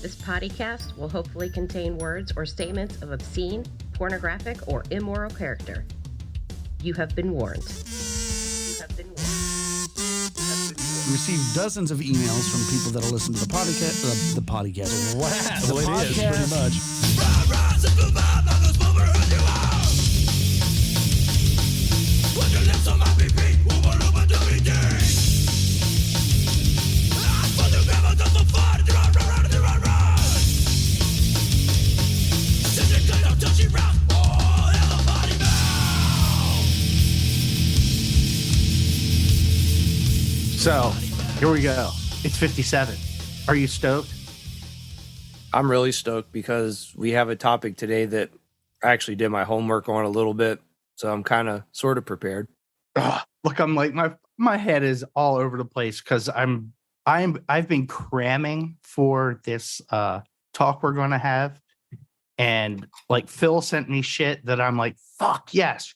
This podcast will hopefully contain words or statements of obscene, pornographic, or immoral character. You have been warned. You have been warned. Received dozens of emails from people that'll listen to the podcast. The podcast. Wow, The it is podcast. pretty much. So, here we go. It's 57. Are you stoked? I'm really stoked because we have a topic today that I actually did my homework on a little bit, so I'm kind of sort of prepared. Look, I'm like my head is all over the place because I've been cramming for this talk we're going to have, and like Phil sent me shit that I'm like, fuck yes,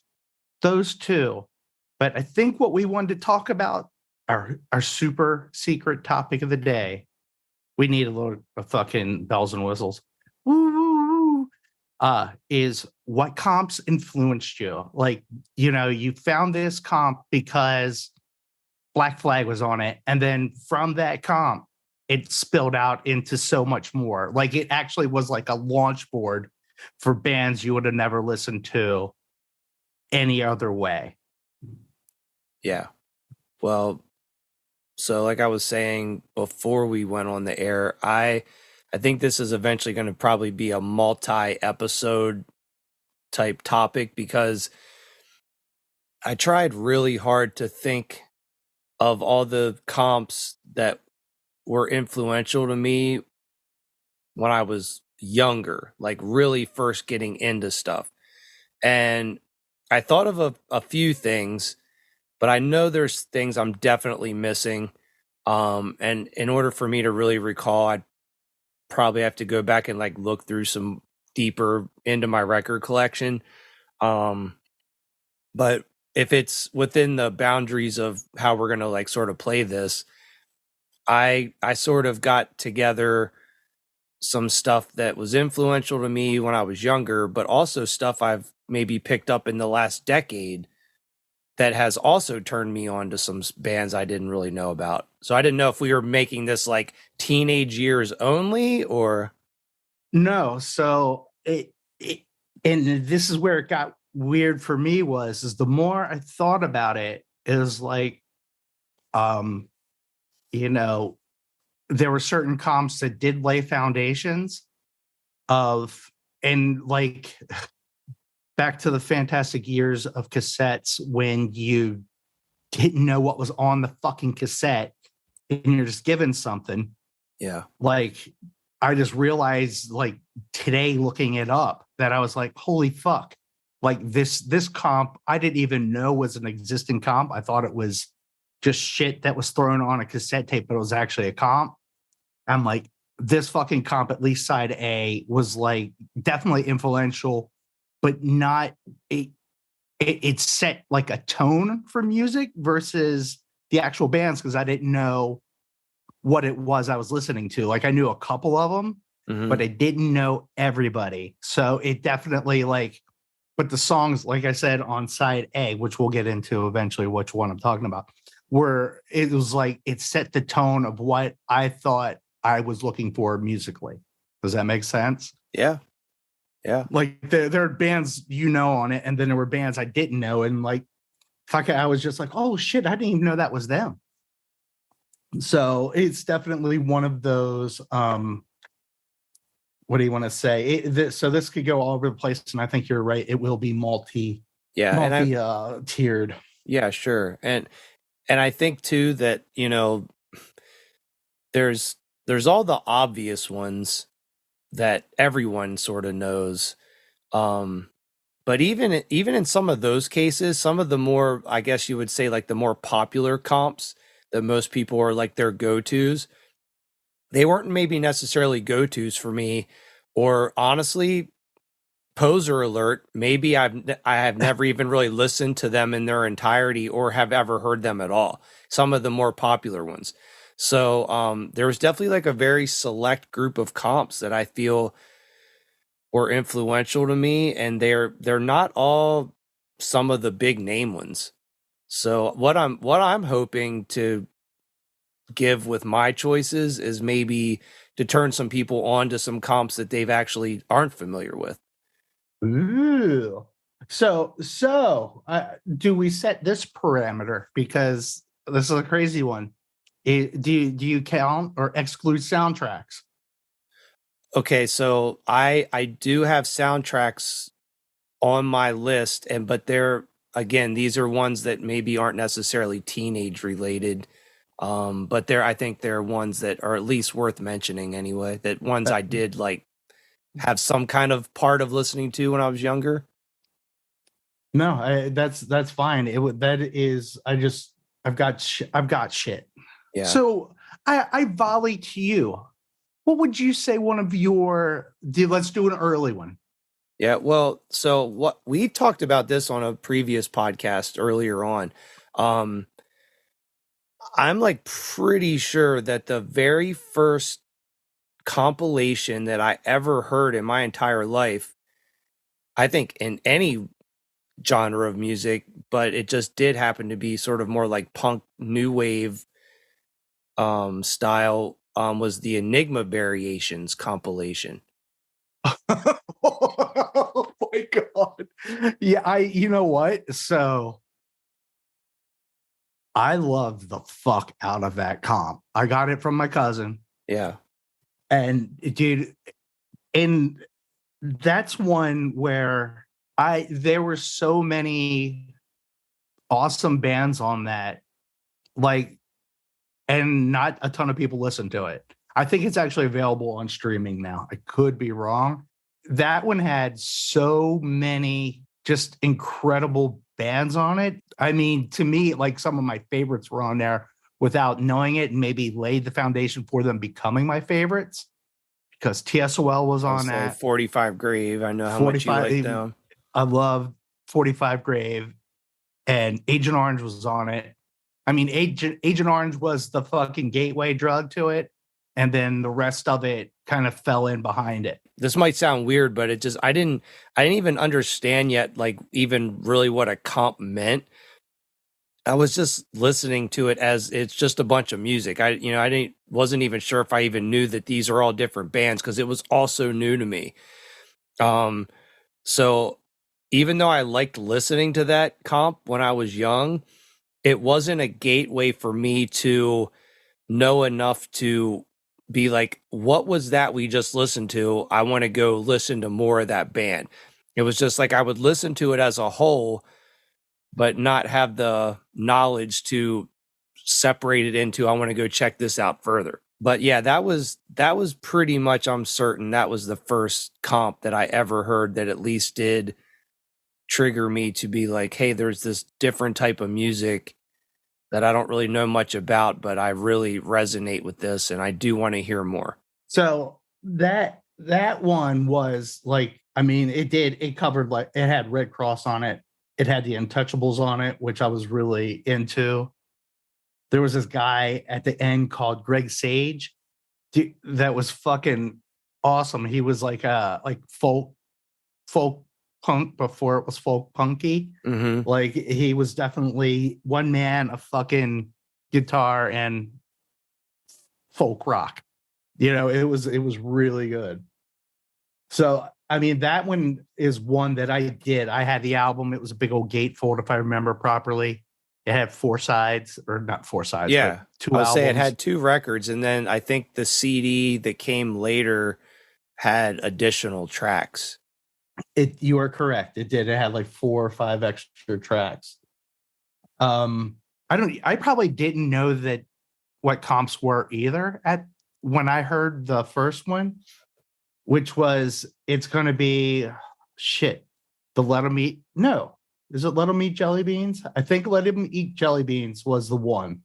those two. But I think what we wanted to talk about, our super secret topic of the day, we need a little fucking bells and whistles. Woo, woo, woo. Is what comps influenced you? Like, you know, you found this comp because Black Flag was on it, and then from that comp, it spilled out into so much more. Like, it actually was like a launch board for bands you would have never listened to any other way. Yeah. Well, so like I was saying before we went on the air, I think this is eventually going to probably be a multi-episode type topic because I tried really hard to think of all the comps that were influential to me when I was younger, like really first getting into stuff. And I thought of a few things, but I know there's things I'm definitely missing. And in order for me to really recall, I'd probably have to go back and like look through some deeper into my record collection. But if it's within the boundaries of how we're going to like sort of play this, I sort of got together some stuff that was influential to me when I was younger, but also stuff I've maybe picked up in the last decade that has also turned me on to some bands I didn't really know about. So I didn't know if we were making this like teenage years only or... No. So and this is where it got weird for me is the more I thought about it is like, you know, there were certain comps that did lay foundations of, and like back to the fantastic years of cassettes when you didn't know what was on the fucking cassette and you're just given something. Yeah. Like, I just realized like today looking it up that I was like, holy fuck. Like this comp, I didn't even know was an existing comp. I thought it was just shit that was thrown on a cassette tape, but it was actually a comp. I'm like, this fucking comp, at least side A, was like definitely influential, but not it set like a tone for music versus the actual bands because I didn't know what it was I was listening to. Like I knew a couple of them, but I didn't know everybody. So it definitely like, but the songs, like I said, on side A, which we'll get into eventually, which one I'm talking about, where it was like, it set the tone of what I thought I was looking for musically. Does that make sense? Yeah. Yeah. Like there are bands you know on it, and then there were bands I didn't know, and like fuck it, I was just like, oh shit, I didn't even know that was them. So it's definitely one of those what do you want to say? So this could go all over the place, and I think you're right, it will be multi tiered. Yeah, sure. And I think too that, you know, there's all the obvious ones that everyone sort of knows. But even in some of those cases, some of the more, I guess you would say like the more popular comps that most people are like their go-tos, they weren't maybe necessarily go-tos for me, or honestly, poser alert, maybe I have never even really listened to them in their entirety or have ever heard them at all. Some of the more popular ones. So there was definitely like a very select group of comps that I feel were influential to me, and they're not all some of the big name ones. So what I'm hoping to give with my choices is maybe to turn some people on to some comps that they've actually aren't familiar with. Ooh. So, do we set this parameter? Because this is a crazy one. Do you count or exclude soundtracks? Okay, so I do have soundtracks on my list, but they're, again, these are ones that maybe aren't necessarily teenage related. But I think they're ones that are at least worth mentioning anyway. That ones I did like have some kind of part of listening to when I was younger. No, that's fine. I've got shit. Yeah. So I volley to you. What would you say one of your? Let's do an early one. Yeah, well, so what we talked about this on a previous podcast earlier on. I'm like pretty sure that the very first compilation that I ever heard in my entire life, I think in any genre of music, but it just did happen to be sort of more like punk new wave style, was the Enigma Variations compilation. Oh my god. Yeah, you know what? So I love the fuck out of that comp. I got it from my cousin. Yeah. And dude, and that's one where there were so many awesome bands on that, like, and not a ton of people listen to it. I think it's actually available on streaming now. I could be wrong. That one had so many just incredible bands on it. I mean, to me, like some of my favorites were on there without knowing it, and maybe laid the foundation for them becoming my favorites, because TSOL was on that. 45 Grave. I know how much you like them. I love 45 Grave, and Agent Orange was on it. I mean, Agent Orange was the fucking gateway drug to it, and then the rest of it kind of fell in behind it. This might sound weird, but I didn't even understand yet, like, even really what a comp meant. I was just listening to it as it's just a bunch of music. Wasn't even sure if I even knew that these are all different bands, because it was also new to me. So even though I liked listening to that comp when I was young, it wasn't a gateway for me to know enough to be like, what was that we just listened to? I want to go listen to more of that band. It was just like I would listen to it as a whole, but not have the knowledge to separate it into, I want to go check this out further. But yeah, that was pretty much, I'm certain that was the first comp that I ever heard that at least did trigger me to be like, hey, there's this different type of music that I don't really know much about, but I really resonate with this and I do want to hear more. So that one was like, I mean, it covered, like, it had Red Cross on it. It had the Untouchables on it, which I was really into. There was this guy at the end called Greg Sage that was fucking awesome. He was like folk punk before it was folk punky. Mm-hmm. Like, he was definitely one man, a fucking guitar and folk rock. It was really good. So, I mean, that one is one that I did. I had the album. It was a big old gatefold, if I remember properly. It had 4 sides, or not 4 sides, Yeah, but 2 I would albums. say it had 2 records, and then I think the CD that came later had additional tracks. You are correct. It did. It had like 4 or 5 extra tracks. I probably didn't know that what comps were either when I heard the first one, which was, it's going to be the Let 'Em Eat. No, is it Let 'Em Eat Jelly Beans? I think Let 'Em Eat Jelly Beans was the one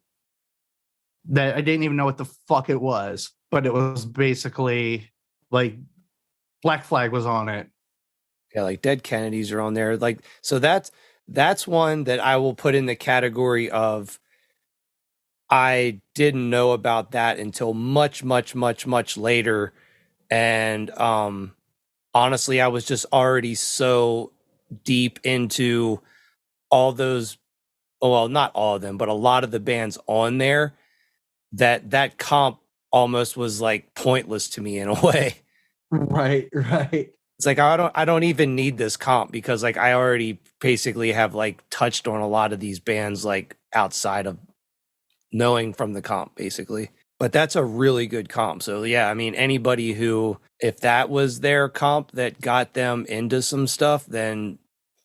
that I didn't even know what the fuck it was, but it was basically like Black Flag was on it. Yeah, like Dead Kennedys are on there. Like, so that's one that I will put in the category of, I didn't know about that until much, much, much, much later. And honestly, I was just already so deep into all those, well, not all of them, but a lot of the bands on there that comp almost was like pointless to me in a way. Right. It's like I don't even need this comp because like I already basically have like touched on a lot of these bands like outside of knowing from the comp basically. But that's a really good comp. So yeah, I mean anybody who if that was their comp that got them into some stuff, then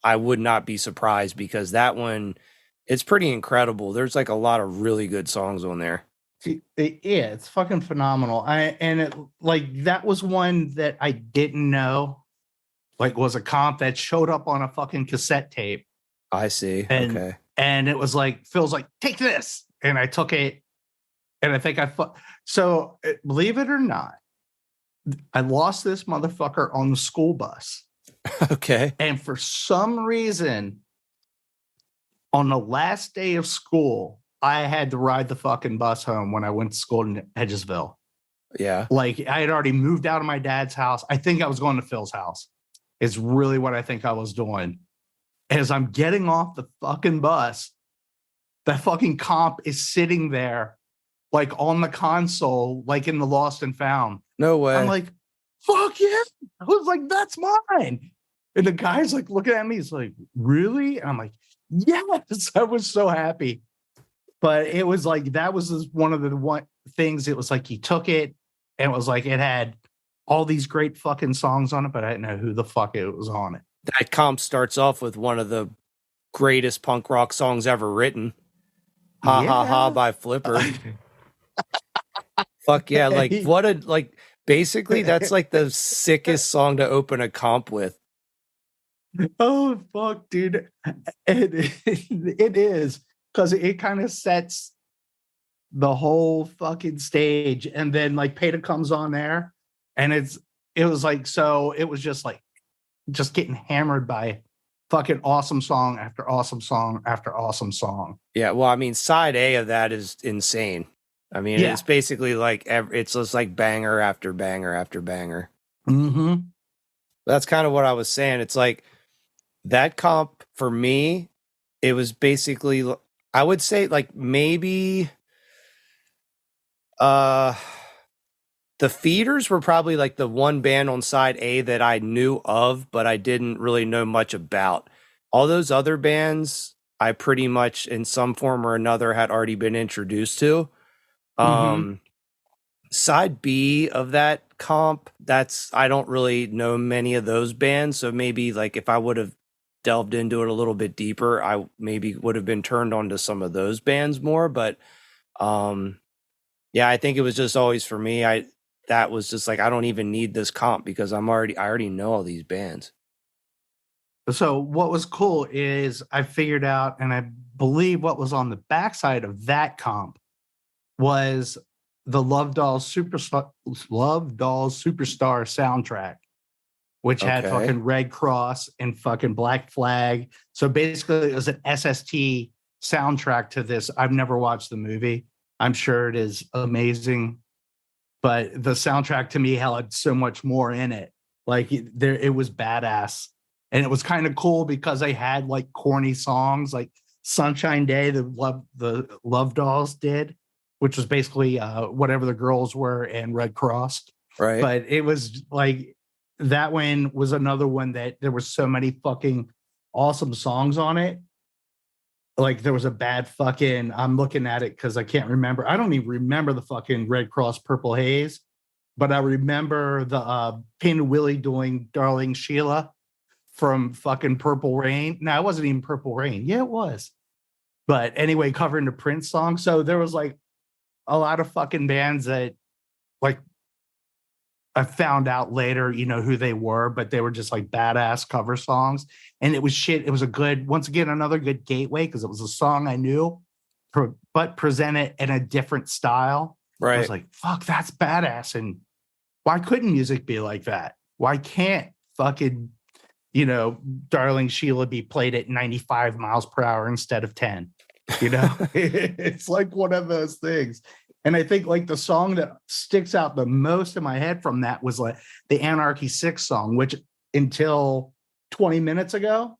I would not be surprised because that one it's pretty incredible. There's like a lot of really good songs on there. Yeah, it's fucking phenomenal. That was one that I didn't know, like was a comp that showed up on a fucking cassette tape. I see. And Okay. and it was like Phil's like, take this, and I took it, and I think believe it or not, I lost this motherfucker on the school bus. Okay. And for some reason, on the last day of school, I had to ride the fucking bus home when I went to school in Hedgesville. Yeah. Like I had already moved out of my dad's house. I think I was going to Phil's house. Is really what I think I was doing. As I'm getting off the fucking bus, that fucking comp is sitting there, like on the console, like in the Lost and Found. No way. I'm like, fuck yeah. I was like, that's mine. And the guy's like looking at me. He's like, really? And I'm like, yes. I was so happy. But it was like, that was just one of the things. It was like he took it and it was like, it had all these great fucking songs on it, but I didn't know who the fuck it was on it. That comp starts off with one of the greatest punk rock songs ever written. Ha Ha Ha by Flipper. Fuck yeah. Like basically that's like the sickest song to open a comp with. Oh fuck, dude. It is because it kind of sets the whole fucking stage. And then like Peta comes on there and it was just getting hammered by fucking awesome song after awesome song after awesome song. Yeah, well, I mean, side A of that is insane. I mean, Yeah. it's basically like it's just like banger after banger after banger. Mm-hmm. That's kind of what I was saying. It's like that comp for me, it was basically I would say like maybe the Feeders were probably like the one band on side A that I knew of, but I didn't really know much about. All those other bands, I pretty much in some form or another had already been introduced to. Side B of that comp, I don't really know many of those bands. So maybe like if I would have delved into it a little bit deeper, I maybe would have been turned on to some of those bands more. But yeah, I think it was just always for me. That was just like I don't even need this comp because I already know all these bands. So what was cool is I figured out, and I believe what was on the backside of that comp was the Love Dolls Superstar soundtrack, which had Okay. fucking Red Cross and fucking Black Flag. So basically, it was an SST soundtrack to this. I've never watched the movie. I'm sure it is amazing, but the soundtrack to me had so much more in it. Like it was badass, and it was kind of cool because they had like corny songs like Sunshine Day, the Love Dolls did, which was basically whatever the girls were in Red Cross. Right. But it was like that one was another one that there were so many fucking awesome songs on it. Like there was a bad fucking, I'm looking at it because I can't remember. I don't even remember the fucking Red Cross Purple Haze, but I remember the Painted Willie doing Darling Sheila from fucking Purple Rain. No, it wasn't even Purple Rain. Yeah, it was. But anyway, covering the Prince song. So there was like a lot of fucking bands that like I found out later, who they were, but they were just like badass cover songs. And it was shit. It was once again, another good gateway because it was a song I knew, but presented in a different style. Right. I was like, fuck, that's badass. And why couldn't music be like that? Why can't fucking, Darling Sheila be played at 95 miles per hour instead of 10? You know, it's like one of those things. And I think like the song that sticks out the most in my head from that was like the Anarchy 6 song, which until 20 minutes ago,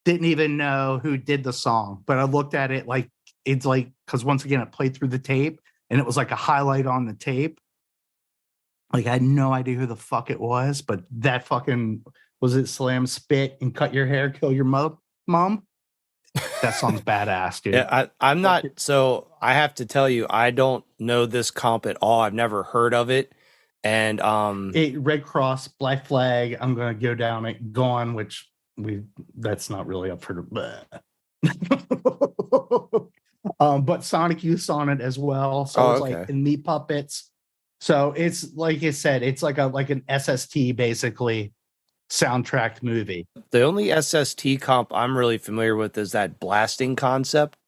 didn't even know who did the song. But I looked at it like it's like, because once again, it played through the tape and it was like a highlight on the tape. Like I had no idea who the fuck it was, but that fucking was it Slam Spit and Cut Your Hair, Kill Your Mom? That song's badass, dude. Yeah, I'm not. So I have to tell you, I don't know this comp at all. I've never heard of it. And Red Cross, Black Flag. I'm gonna go down it, Gone, which that's not really up for the. But Sonic Youth's on it as well. So it's like in Meat Puppets. So it's like I said, it's like an SST basically soundtracked movie. The only SST comp I'm really familiar with is that Blasting Concept.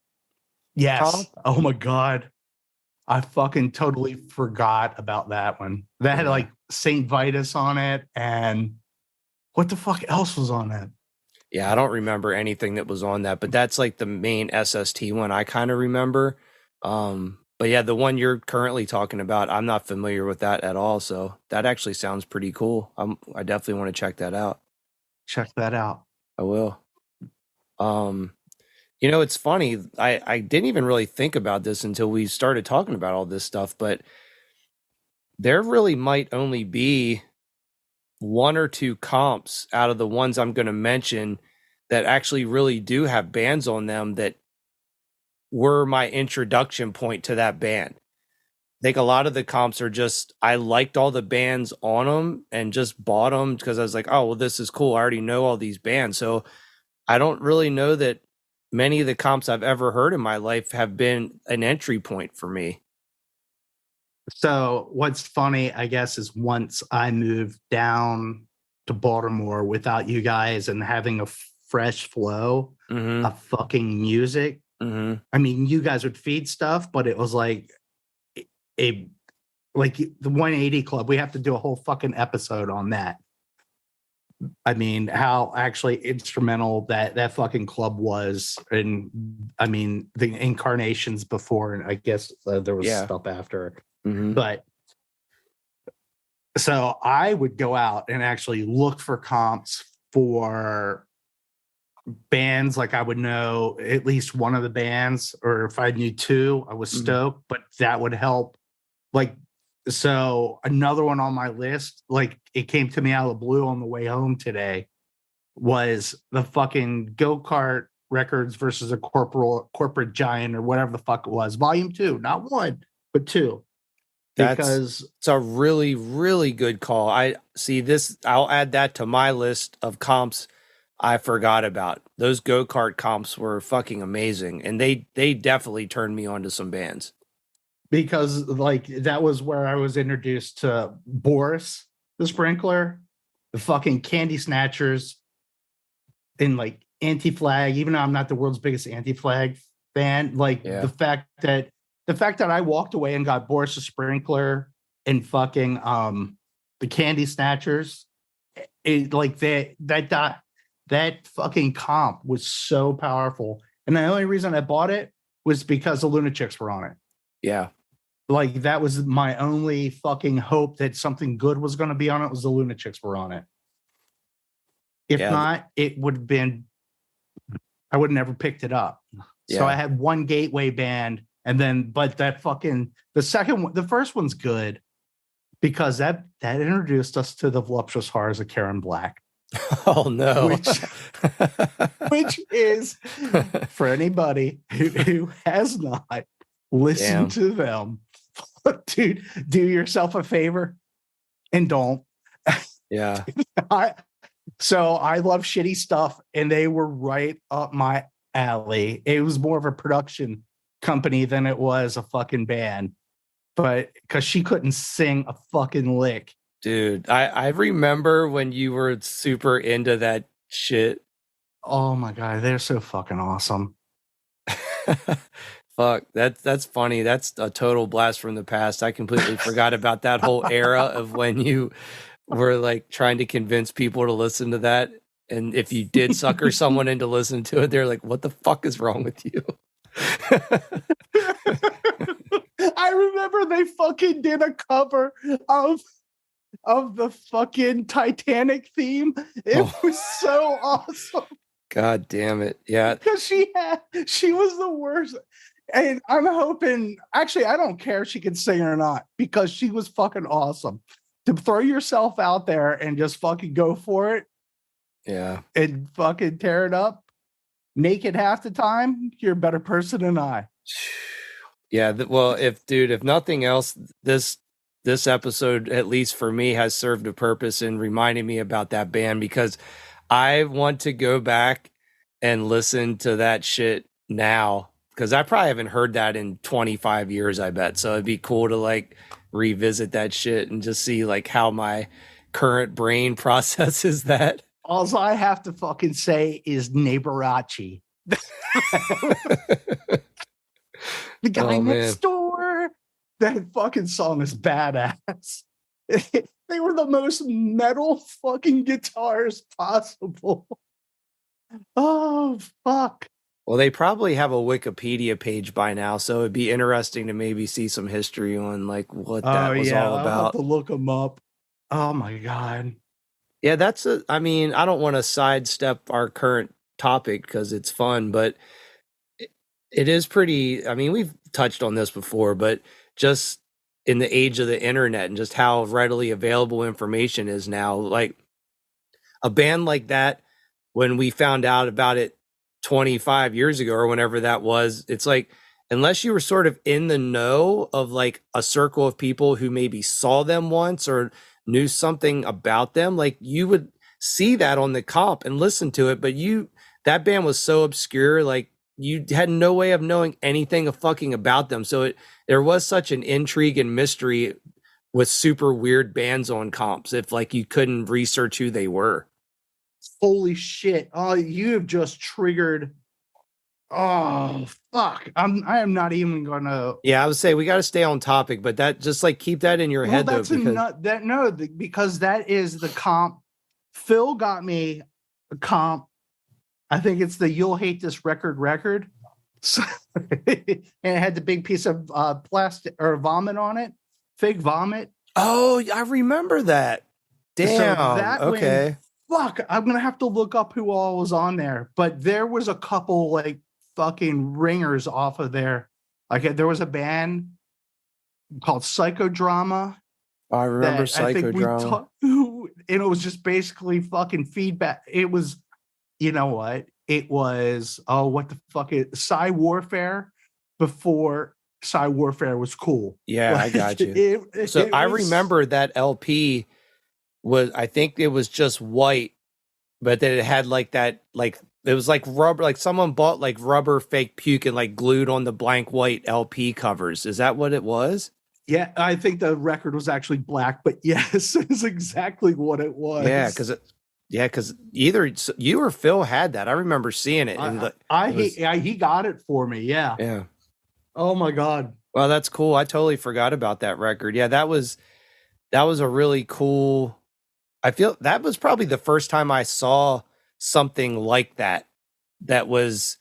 Yes. comp. Oh my god. I fucking totally forgot about that one. That had like Saint Vitus on it, and what the fuck else was on that? Yeah, I don't remember anything that was on that, but that's like the main SST one I kind of remember. But yeah, the one you're currently talking about, I'm not familiar with that at all. So that actually sounds pretty cool. I definitely want to check that out. Check that out. I will. You know, it's funny. I didn't even really think about this until we started talking about all this stuff, but there really might only be one or two comps out of the ones I'm going to mention that actually really do have bands on them that were my introduction point to that band. I think a lot of the comps are just, I liked all the bands on them and just bought them because I was like, oh, well, this is cool. I already know all these bands. So I don't really know that many of the comps I've ever heard in my life have been an entry point for me. So what's funny, I guess, is once I moved down to Baltimore without you guys and having a fresh flow of fucking music. I mean, you guys would feed stuff, but it was like the 180 Club. We have to do a whole fucking episode on that. I mean, how actually instrumental that fucking club was. And I mean, the incarnations before, and I guess there was stuff after. But so I would go out and actually look for comps for bands. Like I would know at least one of the bands, or if I knew two, I was stoked, but that would help. Like, so another one on my list, like it came to me out of the blue on the way home today, was the fucking Go-Kart Records versus a corporate giant or whatever the fuck it was. Volume 2, not 1, but 2. Because it's a really, really good call. I see this. I'll add that to my list of comps I forgot about. Those go-kart comps were fucking amazing. And they definitely turned me on to some bands. Because like that was where I was introduced to Boris the Sprinkler, the fucking Candy Snatchers, and like Anti-Flag. Even though I'm not the world's biggest Anti-Flag fan, like the fact that I walked away and got Boris the Sprinkler and fucking the Candy Snatchers, it like that fucking comp was so powerful. And the only reason I bought it was because the Lunatics were on it. Yeah. Like that was my only fucking hope that something good was going to be on it, was the Lunatics were on it. If not, it would have been, I would have never picked it up. So I had one gateway band, and then, but that fucking, the second one, the first one's good because that introduced us to the voluptuous horrors of Karen Black. Oh no. Which is for anybody who has not listened to them, dude, do yourself a favor and don't. Yeah. So I love shitty stuff, and they were right up my alley. It was more of a production company than it was a fucking band, but because she couldn't sing a fucking lick. Dude, I remember when you were super into that shit. Oh my God, they're so fucking awesome. Fuck, that's funny. That's a total blast from the past. I completely forgot about that whole era of when you were like trying to convince people to listen to that. And if you did sucker someone into listening to it, they're like, what the fuck is wrong with you? I remember they fucking did a cover of the fucking Titanic theme. It was so awesome. God damn it. Yeah. Because she was the worst. And I'm hoping, actually, I don't care if she can sing or not, because she was fucking awesome. To throw yourself out there and just fucking go for it. Yeah. And fucking tear it up naked half the time, you're a better person than I. Yeah. Well, if nothing else, this episode, at least for me, has served a purpose in reminding me about that band, because I want to go back and listen to that shit now, because I probably haven't heard that in 25 years, I bet. So it'd be cool to like revisit that shit and just see like how my current brain processes that. All I have to fucking say is Neighborachi. The guy next door. That fucking song is badass. They were the most metal fucking guitars possible. Oh, fuck. Well, they probably have a Wikipedia page by now, so it'd be interesting to maybe see some history on like what that was all about. I'll have to look them up. Oh my God. Yeah, I mean, I don't want to sidestep our current topic because it's fun, but it is pretty, I mean, we've touched on this before, but just in the age of the internet and just how readily available information is now, like a band like that, when we found out about it 25 years ago or whenever that was, it's like, unless you were sort of in the know of like a circle of people who maybe saw them once or knew something about them, like you would see that on the comp and listen to it, but that band was so obscure, like you had no way of knowing anything fucking about them. So there was such an intrigue and mystery with super weird bands on comps if like you couldn't research who they were. Holy shit. Oh, you have just triggered. Oh, fuck. I am not even gonna. Yeah, I would say we got to stay on topic, but that just like keep that in your head though. Because that is the comp. Phil got me a comp. I think it's the You'll Hate This record. So, and it had the big piece of plastic or vomit on it. Fake vomit. Oh, I remember that. Damn. So that okay. Fuck, I'm gonna have to look up who all was on there, but there was a couple like fucking ringers off of there. Like there was a band called Psychodrama. I remember Psychodrama. And it was just basically fucking feedback. It was, you know what? It was what the fuck is Psy Warfare before Psy Warfare was cool. Yeah, like, I got you. I remember that LP was, I think it was just white, but then it had like that, like it was like rubber, like someone bought like rubber fake puke and like glued on the blank white LP covers. Is that what it was? Yeah, I think the record was actually black, but yes, it's exactly what it was. Yeah, because either you or Phil had that. I remember seeing it. He got it for me. Yeah. Yeah. Oh my God. Well, that's cool. I totally forgot about that record. Yeah, that was a really cool. I feel that was probably the first time I saw something like that was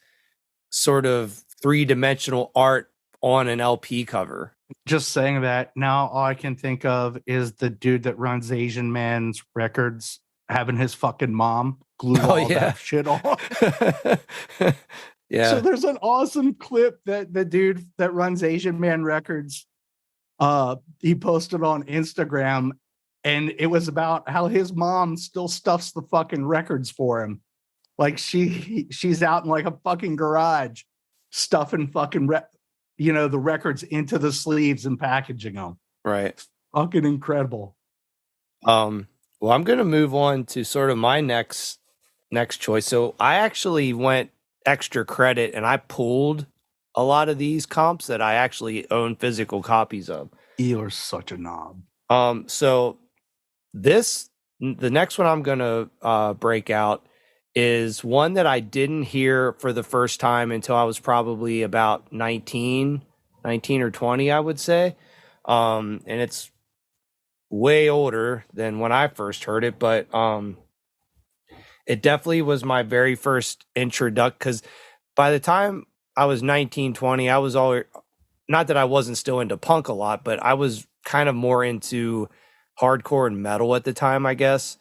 sort of 3-dimensional art on an LP cover. Just saying that, now all I can think of is the dude that runs Asian Man's Records having his fucking mom glue that shit on. Yeah. So there's an awesome clip that the dude that runs Asian Man Records, he posted on Instagram, and it was about how his mom still stuffs the fucking records for him. Like she's out in like a fucking garage stuffing fucking the records into the sleeves and packaging them. Right. Fucking incredible. Well, I'm going to move on to sort of my next choice. So I actually went extra credit and I pulled a lot of these comps that I actually own physical copies of. You're such a knob. So the next one I'm going to break out is one that I didn't hear for the first time until I was probably about 19 or 20, I would say. And it's way older than when I first heard it, but it definitely was my very first introduction, because by the time I was 19, 20. I was all, not that I wasn't still into punk a lot, but I was kind of more into hardcore and metal at the time, I guess.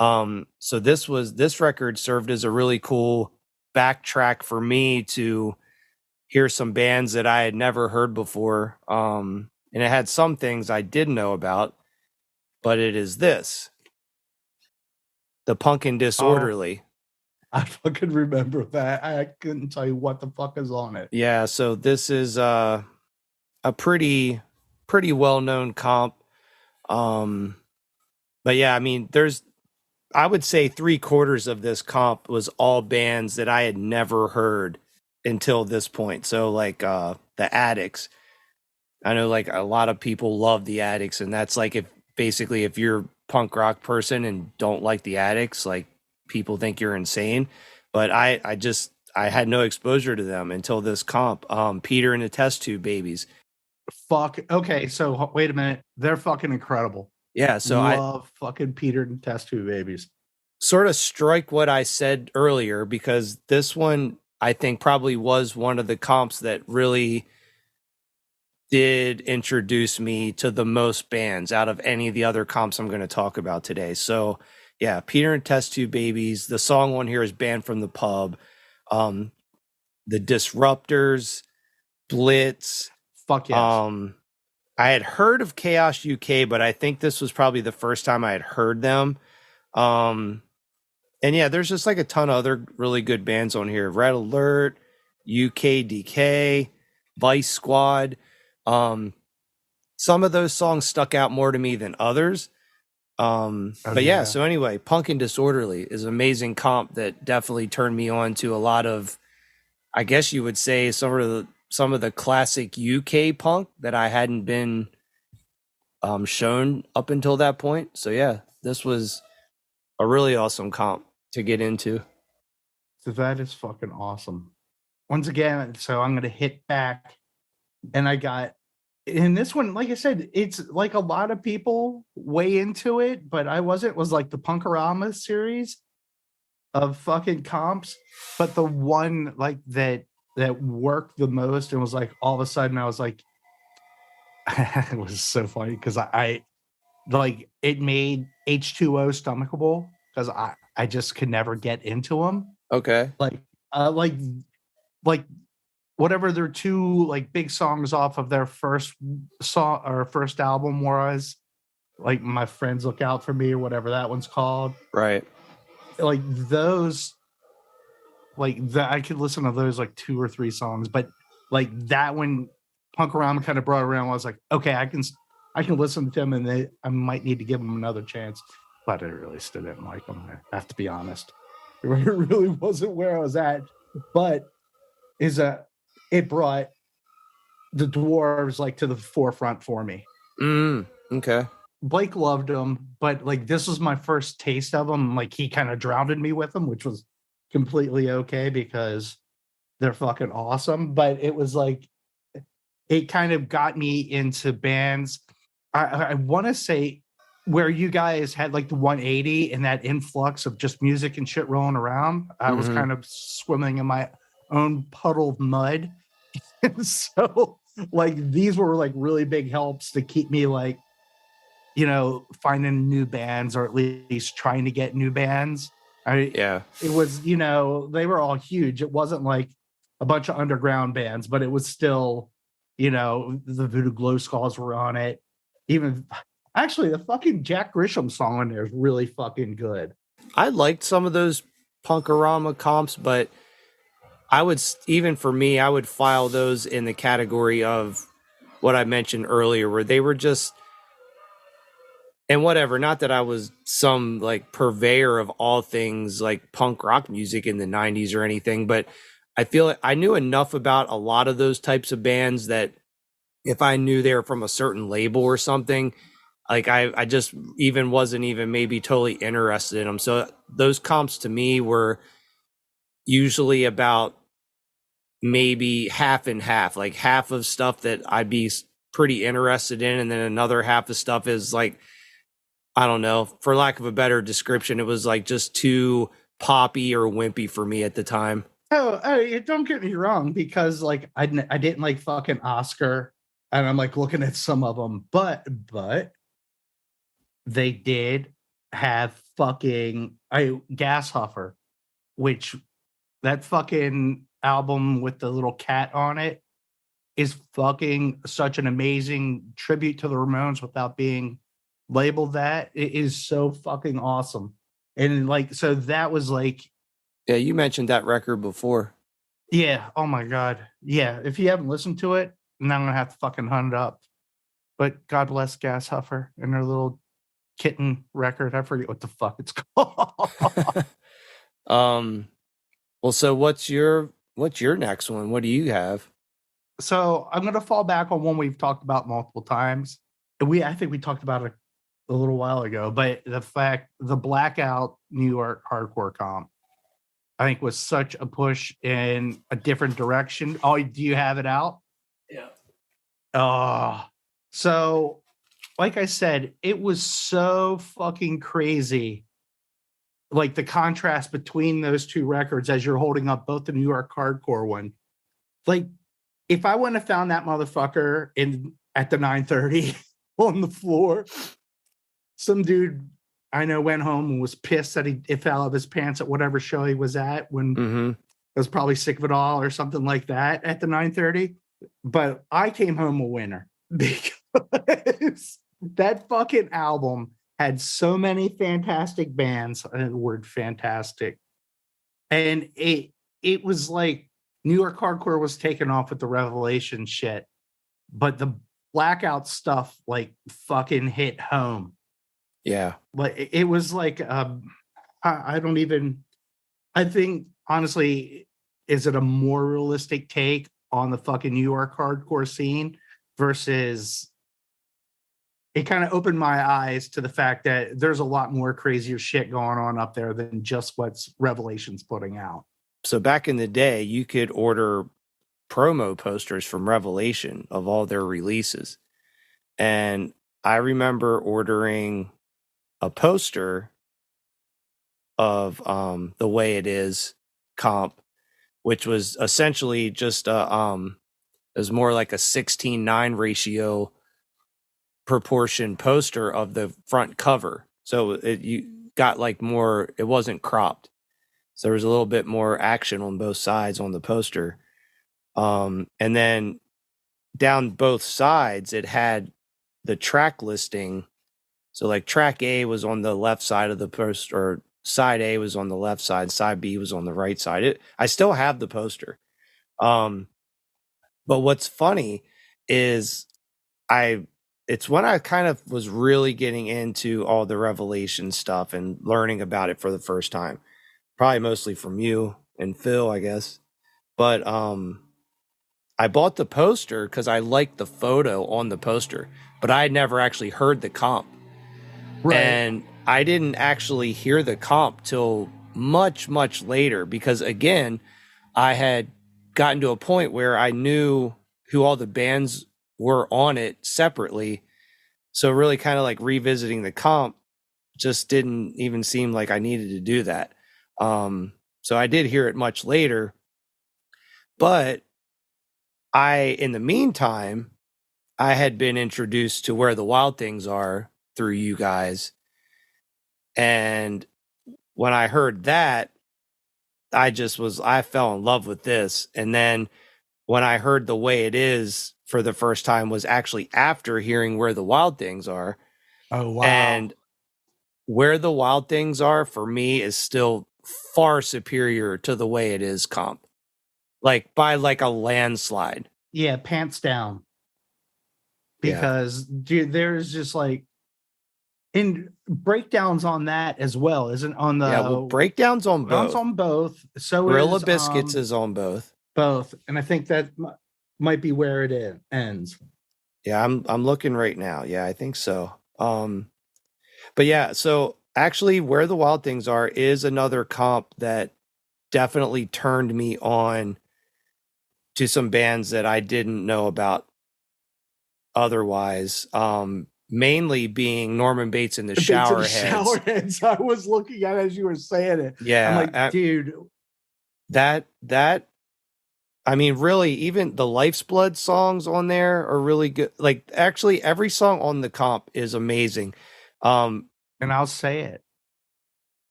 So this record served as a really cool backtrack for me to hear some bands that I had never heard before. And it had some things I did know about, but it is this, the Punkin' Disorderly. I fucking remember that. I couldn't tell you what the fuck is on it. Yeah, so this is a pretty well-known comp. But yeah, I mean, I would say 3/4 of this comp was all bands that I had never heard until this point. So like the Addicts. I know like a lot of people love the Addicts, and that's like if you're a punk rock person and don't like the Addicts, like people think you're insane. But I had no exposure to them until this comp. Peter and the Test Tube Babies. Fuck. Okay, so wait a minute. They're fucking incredible. Yeah, so I love fucking Peter and Test Tube Babies. Sort of strike what I said earlier, because this one I think probably was one of the comps that really did introduce me to the most bands out of any of the other comps I'm going to talk about today. So yeah, Peter and Test Tube Babies. The song one here is Banned from the Pub. The Disruptors, Blitz. Fuck yes. I had heard of Chaos UK, but I think this was probably the first time I had heard them. And yeah, there's just like a ton of other really good bands on here. Red Alert, UKDK, Vice Squad. Some of those songs stuck out more to me than others. But yeah, so anyway, Punkin' Disorderly is an amazing comp that definitely turned me on to a lot of, I guess you would say, some of the classic UK punk that I hadn't been shown up until that point. So yeah, this was a really awesome comp to get into. So that is fucking awesome. Once again, so I'm going to hit back, and I got in this one, like I said, it's like a lot of people way into it, but I wasn't. It was like the Punkorama series of fucking comps, but the one like that worked the most and was like all of a sudden I was like, it was so funny because I like it made H2O stomachable because I just could never get into them. Okay. Like whatever their two like big songs off of their first song or first album was, like My Friends Look Out for Me or whatever that one's called. Right. Like those, like that I could listen to those like 2 or 3 songs, but like that one Punkorama kind of brought around. I was like, okay, I can listen to them, and I might need to give them another chance. But I really still didn't like them. I have to be honest. It really wasn't where I was at. But it brought the Dwarves like to the forefront for me. Okay. Blake loved them, but like this was my first taste of them. Like he kind of drowned me with them, which was completely okay because they're fucking awesome. But it was like it kind of got me into bands. I want to say where you guys had like the 180 and that influx of just music and shit rolling around. I was kind of swimming in my own puddle of mud. And so like these were like really big helps to keep me like, you know, finding new bands or at least trying to get new bands. It was, you know, they were all huge. It wasn't like a bunch of underground bands, but it was still, you know, the Voodoo Glow Skulls were on it. Even actually the fucking Jack Grisham song on there is really fucking good. I liked some of those Punkorama comps, but I would, even for me, I would file those in the category of what I mentioned earlier, where they were just, and whatever, not that I was some like purveyor of all things like punk rock music in the 90s or anything, but I feel like I knew enough about a lot of those types of bands that if I knew they were from a certain label or something, like I just even wasn't even maybe totally interested in them. So those comps to me were usually about maybe half and half, like half of stuff that I'd be pretty interested in, and then another half of stuff is like, I don't know, for lack of a better description, it was like just too poppy or wimpy for me at the time. Don't get me wrong, because like I didn't like fucking Oscar, and I'm like looking at some of them, but they did have fucking Gas Huffer, which that fucking album with the little cat on it is fucking such an amazing tribute to the Ramones without being labeled that. It is so fucking awesome. And like, so that was like, Yeah, you mentioned that record before. yeah, oh my God. Yeah, if you haven't listened to it, now I'm gonna have to fucking hunt it up. But God bless Gas Huffer and their little kitten record. I forget what the fuck it's called. Well, so what's your next one? What do you have? So I'm gonna fall back on one we've talked about multiple times. I think we talked about it a little while ago, but the Blackout New York hardcore comp, I think, was such a push in a different direction. Oh, do you have it out? Yeah. So like I said, it was so fucking crazy. Like the contrast between those two records as you're holding up both the New York hardcore one. Like if I wouldn't have found that motherfucker at the 9:30 on the floor, some dude I know went home and was pissed that it fell out of his pants at whatever show he was at when I was probably sick of it all or something like that at the 9:30. But I came home a winner because that fucking album had so many fantastic bands. The word fantastic. And it was like New York hardcore was taken off with the Revelation shit, but the Blackout stuff like fucking hit home. Yeah. But it was like I don't even, I think honestly, is it a more realistic take on the fucking New York hardcore scene versus it kind of opened my eyes to the fact that there's a lot more crazier shit going on up there than just what's Revelation's putting out. So back in the day, you could order promo posters from Revelation of all their releases. And I remember ordering a poster of The Way It Is comp, which was essentially just it was more like a 16:9 ratio proportion poster of the front cover. So you got like more, it wasn't cropped. So there was a little bit more action on both sides on the poster. And then down both sides, it had the track listing. So like track A was on the left side of the poster, or side A was on the left side, side B was on the right side. I still have the poster. But what's funny is it's when I kind of was really getting into all the Revelation stuff and learning about it for the first time. Probably mostly from you and Phil, I guess. But I bought the poster because I liked the photo on the poster, but I had never actually heard the comp. Right. And I didn't actually hear the comp till much, much later because, again, I had gotten to a point where I knew who all the bands were on it separately. So really kind of like revisiting the comp just didn't even seem like I needed to do that. So I did hear it much later. But in the meantime, I had been introduced to Where the Wild Things Are through you guys. And when I heard that, I fell in love with this. And then when I heard The Way It Is for the first time was actually after hearing Where the Wild Things Are. Oh, wow. And Where the Wild Things Are for me is still far superior to The Way It Is comp. Like by like a landslide. Yeah, pants down. Because dude, there's just like and breakdowns on that as well, isn't on the breakdowns on both. It's on both. So Gorilla Biscuits is on both. Both, and I think that might be where it ends. Yeah, I'm looking right now. Yeah, I think so. But yeah, so actually, Where the Wild Things Are is another comp that definitely turned me on to some bands that I didn't know about otherwise. Mainly being Norman Bates and the Showerheads. I was looking at it as you were saying it. Yeah, I'm like, dude, that I mean, really, even the Life's Blood songs on there are really good. Like, actually, every song on the comp is amazing. And I'll say it.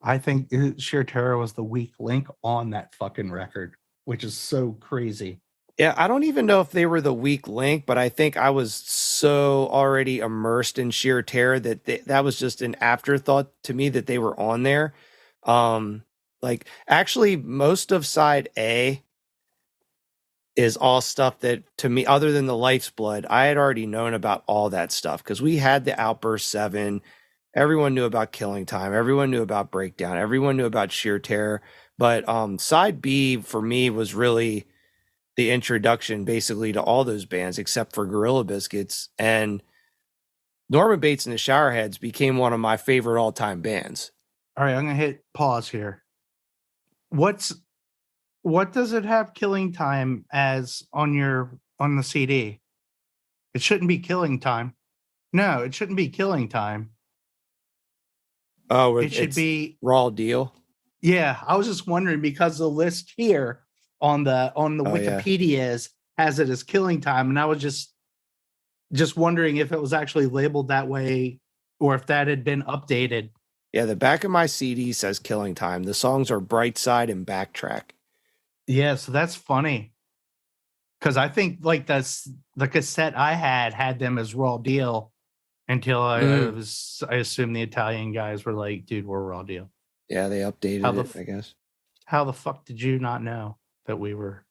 I think Sheer Terror was the weak link on that fucking record, which is so crazy. Yeah, I don't even know if they were the weak link, but I think I was so already immersed in Sheer Terror that that was just an afterthought to me that they were on there. Like, actually, most of side A is all stuff that, to me, other than the Life's Blood, I had already known about all that stuff because we had the Outburst 7. Everyone knew about Killing Time. Everyone knew about Breakdown. Everyone knew about Sheer Terror. But side B for me was really the introduction basically to all those bands except for Gorilla Biscuits. And Norman Bates and the Showerheads became one of my favorite all-time bands. All right, I'm gonna hit pause here. What does it have Killing Time as on the CD? It shouldn't be Killing Time. No, it shouldn't be Killing Time. Oh, It should be Raw Deal. Yeah, I was just wondering because the list here on the Wikipedia's has it as Killing Time, and I was just wondering if it was actually labeled that way or if that had been updated. Yeah, the back of my CD says Killing Time. The songs are Bright Side and Backtrack. Yeah, so that's funny. Because I think like the cassette I had them as Raw Deal until I assumed the Italian guys were like, dude, we're Raw Deal. Yeah, they updated it, I guess. How the fuck did you not know that we were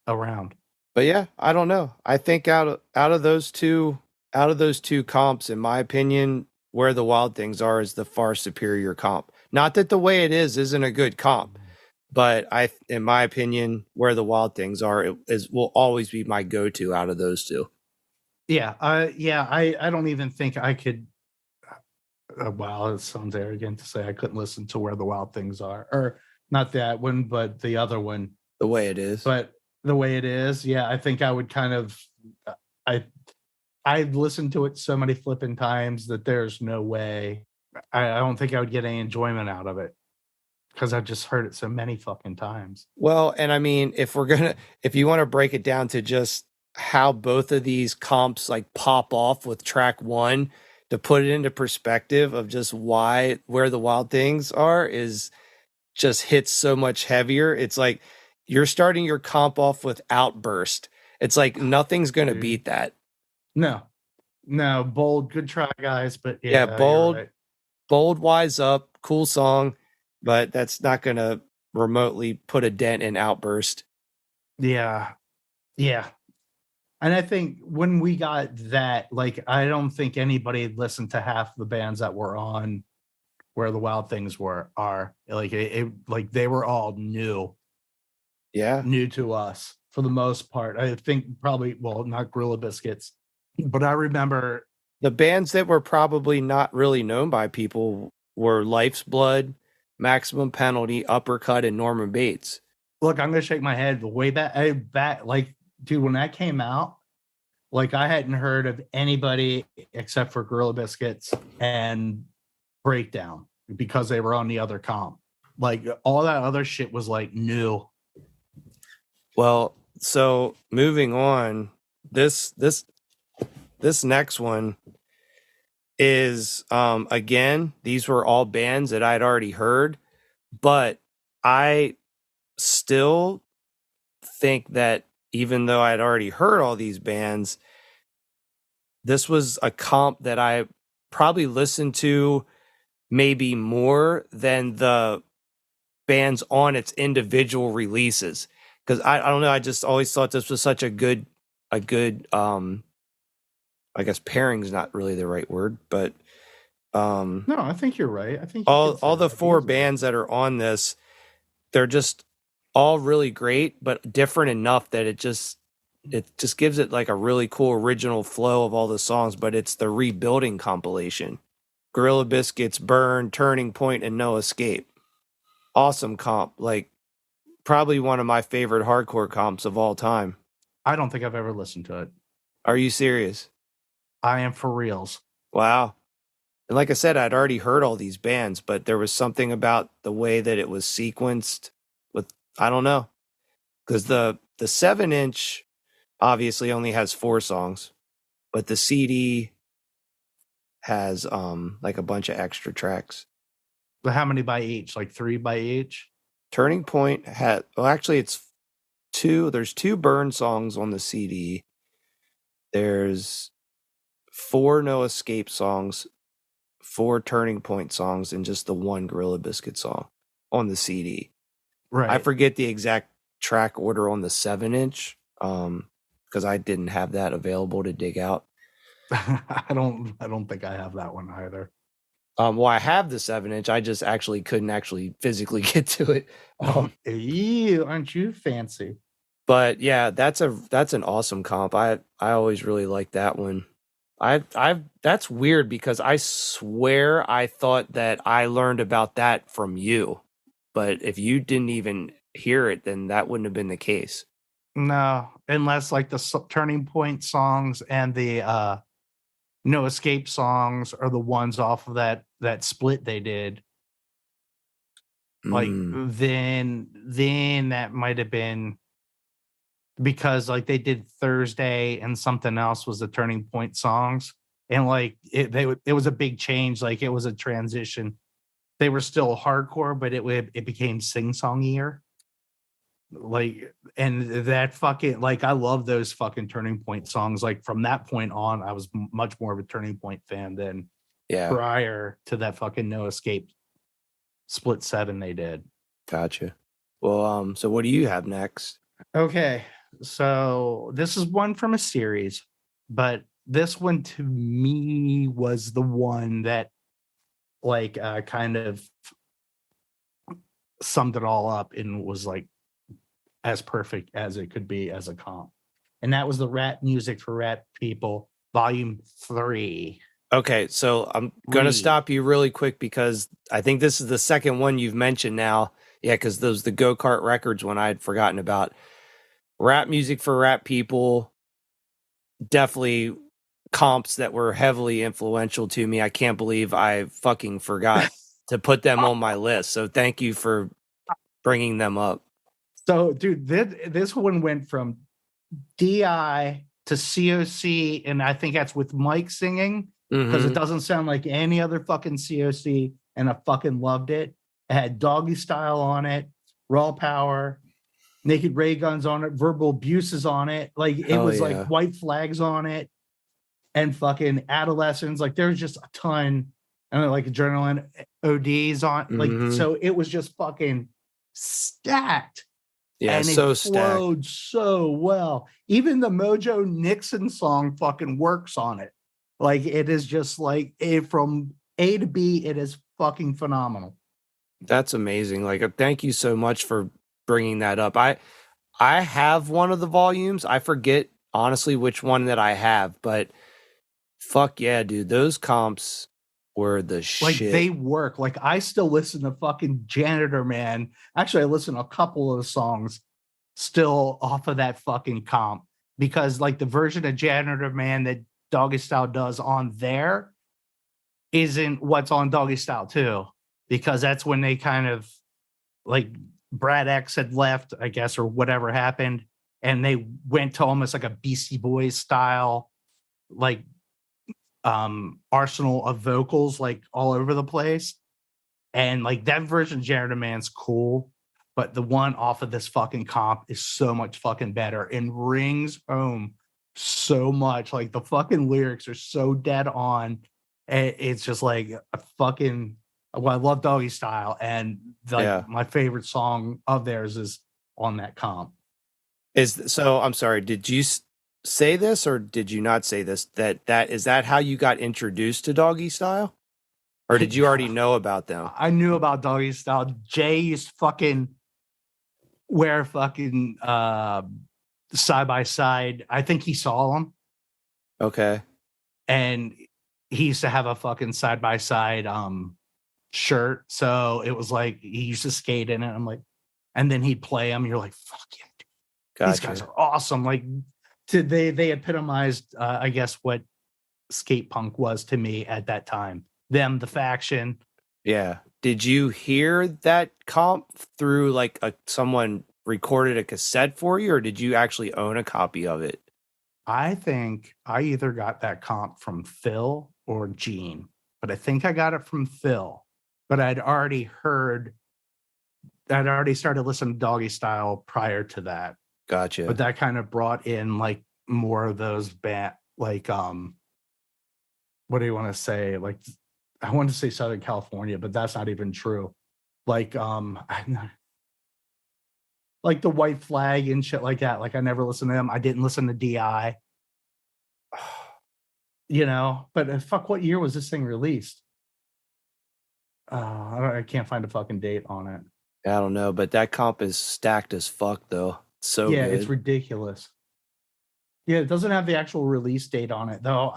around? But yeah, I don't know. I think out of those two comps, in my opinion, Where the Wild Things Are is the far superior comp. Not that The Way It Is isn't a good comp, but in my opinion, Where the Wild Things Are will always be my go-to out of those two. Yeah, I don't even think I could. Wow, it sounds arrogant to say I couldn't listen to Where the Wild Things Are, or not that one, but the other one, The Way It Is. But The Way It Is, yeah, I think I would kind of. I've listened to it so many flipping times that there's no way. I don't think I would get any enjoyment out of it because I've just heard it so many fucking times. Well, and I mean, if you want to break it down to just how both of these comps like pop off with track 1, to put it into perspective of just why Where the Wild Things Are is just hits so much heavier. It's like you're starting your comp off with Outburst. It's like nothing's going to beat that. No, Bold, good try, guys, but yeah, Bold, right. Bold, Wise Up, cool song, but that's not going to remotely put a dent in Outburst. Yeah. And I think when we got that, like, I don't think anybody listened to half the bands that were on Where the Wild Things are like like they were all new to us for the most part. I think probably, well, not Gorilla Biscuits, but I remember the bands that were probably not really known by people were Life's Blood, Maximum Penalty, Uppercut, and Norman Bates. Look, I'm gonna shake my head. The way back, like, dude, when that came out, like, I hadn't heard of anybody except for Gorilla Biscuits and Breakdown because they were on the other comp. Like, all that other shit was like new. Well, so moving on, this next one is again, these were all bands that I'd already heard, but I still think that even though I'd already heard all these bands, this was a comp that I probably listened to maybe more than the bands on its individual releases. Because I don't know, I just always thought this was such a good I guess pairing's not really the right word, but no, I think you're right. I think all the 4 bands that are on this, they're just all really great, but different enough that it just gives it like a really cool original flow of all the songs. But it's the Rebuilding compilation: Gorilla Biscuits, Burn, Turning Point, and No Escape. Awesome comp, like probably one of my favorite hardcore comps of all time. I don't think I've ever listened to it. Are you serious? I am for reals. Wow. And like I said, I'd already heard all these bands, but there was something about the way that it was sequenced with, I don't know. because the 7-inch obviously only has 4 songs, but the CD has like a bunch of extra tracks. But how many by each? Like 3 by each? Turning Point had, well, actually, it's 2. There's 2 Burn songs on the CD. There's 4 No Escape songs, 4 Turning Point songs, and just the 1 Gorilla Biscuit song on the CD. Right. I forget the exact track order on the 7-inch because I didn't have that available to dig out. I don't think I have that one either. Well, I have the 7-inch. I just couldn't physically get to it. Ew, aren't you fancy? But yeah, that's an awesome comp. I always really like that one. That's weird because I swear I thought that I learned about that from you. But if you didn't even hear it, then that wouldn't have been the case. No, unless like the Turning Point songs and the No Escape songs are the ones off of that split they did. Like then that might have been because like they did Thursday and something else was the Turning Point songs, and like it was a big change. Like it was a transition. They were still hardcore, but it became sing-songier. Like, and that fucking, like, I love those fucking Turning Point songs. Like from that point on, I was much more of a Turning Point fan than prior to that fucking No Escape split 7 they did. Gotcha. Well, so what do you have next? Okay, so this is one from a series, but this one to me was the one that like kind of summed it all up and was like as perfect as it could be as a comp. And that was the Rap Music for Rap People, Volume 3. Okay, so I'm going to stop you really quick because I think this is the second one you've mentioned now. Yeah, because those the Go-Kart Records one I had forgotten about. Rap Music for Rap People, definitely comps that were heavily influential to me. I can't believe I fucking forgot to put them on my list. So thank you for bringing them up. So, dude, this one went from DI to COC, and I think that's with Mike singing because it doesn't sound like any other fucking COC, and I fucking loved it. It had Doggy Style on it, Raw Power, Naked Ray Guns on it, Verbal Abuses on it. Like it was like White Flags on it, and fucking Adolescents. Like there's just a ton, and like Adrenaline ODs on. Like so, it was just fucking stacked. Yeah, and so it flowed so well. Even the Mojo Nixon song fucking works on it. Like it is just like from A to B, it is fucking phenomenal. That's amazing. Like, thank you so much for bringing that up. I have one of the volumes. I forget honestly which one that I have, but fuck yeah, dude, those comps were the shit. Like they work. Like I still listen to fucking Janitor Man. Actually, I listen to a couple of the songs still off of that fucking comp because like the version of Janitor Man that Doggy Style does on there isn't what's on Doggy Style 2, because that's when they kind of like Brad X had left, I guess, or whatever happened, and they went to almost like a Beastie Boys style, like arsenal of vocals like all over the place. And like that version of Janitor Man's cool, but the one off of this fucking comp is so much fucking better and rings home so much. Like the fucking lyrics are so dead on. It's just like a fucking, well, I love Doggy Style, and like my favorite song of theirs is on that comp. So I'm sorry, did you say this or did you not say this? That is that how you got introduced to Doggy Style? Or did you already know about them? I knew about Doggy Style. Jay used to fucking wear fucking side by side. I think he saw them. Okay. And he used to have a fucking side by side shirt. So it was like he used to skate in it. I'm like, and then he'd play them. You're like, fuck yeah, dude. Gotcha. These guys are awesome. Like they epitomized, I guess, what skate punk was to me at that time. Them, the faction. Yeah. Did you hear that comp through like someone recorded a cassette for you, or did you actually own a copy of it? I think I either got that comp from Phil or Gene, but I think I got it from Phil. But I'd already started listening to Doggy Style prior to that. Gotcha. But that kind of brought in like more of those what do you want to say? Like, I want to say Southern California, but that's not even true. Like like the White Flag and shit like that. Like I never listened to them. I didn't listen to DI. You know, but fuck, what year was this thing released? I can't find a fucking date on it. I don't know, but that comp is stacked as fuck, though. So yeah, good. It's ridiculous. Yeah, it doesn't have the actual release date on it, though.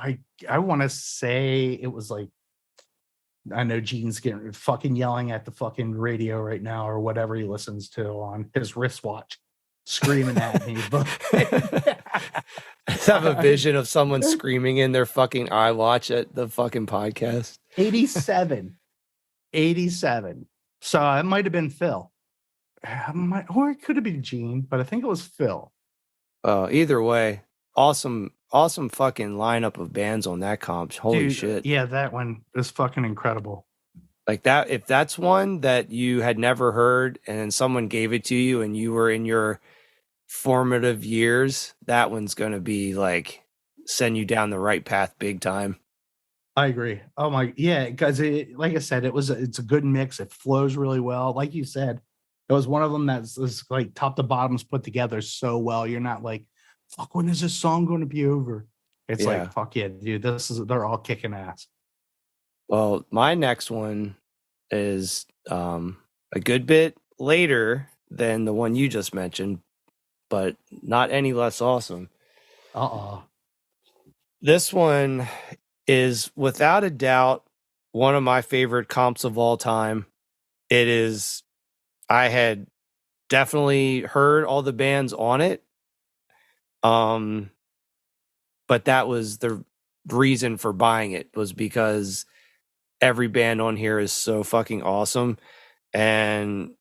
I want to say it was like, I know Gene's getting fucking yelling at the fucking radio right now or whatever he listens to on his wristwatch, screaming at me. But I have a vision of someone screaming in their fucking iWatch at the fucking podcast. 87. So it might have been Phil. Or it could have been Gene, but I think it was Phil. Either way, awesome fucking lineup of bands on that comp. Holy Dude, shit. Yeah, that one is fucking incredible. Like that, if that's one that you had never heard and then someone gave it to you and you were in your formative years, that one's going to be like send you down the right path big time. I agree. Oh my, yeah, because like I said, it's a good mix. It flows really well. Like you said, it was one of them that's like top to bottoms put together so well. You're not like, fuck, when is this song going to be over? It's like, fuck yeah, dude, they're all kicking ass. Well, my next one is a good bit later than the one you just mentioned, but not any less awesome. This one is without a doubt one of my favorite comps of all time. I had definitely heard all the bands on it. But that was the reason for buying it, was because every band on here is so fucking awesome. And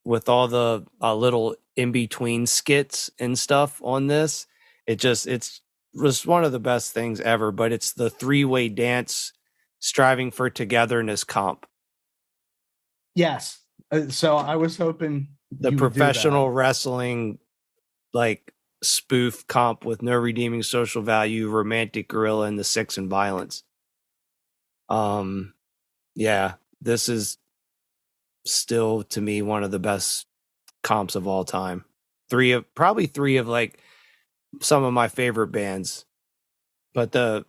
with all the little in-between skits and stuff on this, it's was one of the best things ever. But it's the three-way dance striving for togetherness comp. Yes. So I was hoping the professional wrestling like spoof comp with No Redeeming Social Value, Romantic Gorilla, and The Six and Violence. Yeah, this is still to me one of the best comps of all time. Probably three of like some of my favorite bands. But a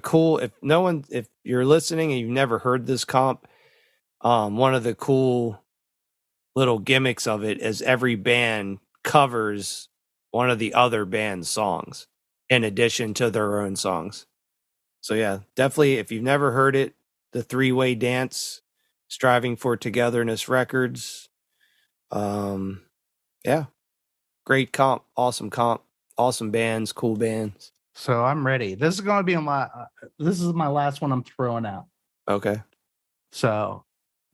cool, if you're listening and you've never heard this comp, one of the cool little gimmicks of it is every band covers one of the other band's songs in addition to their own songs. So yeah, definitely, if you've never heard it, the three-way dance, Striving for Togetherness Records. Yeah, great comp, awesome bands, cool bands. So I'm ready. This is going to be this is my last one I'm throwing out. Okay. So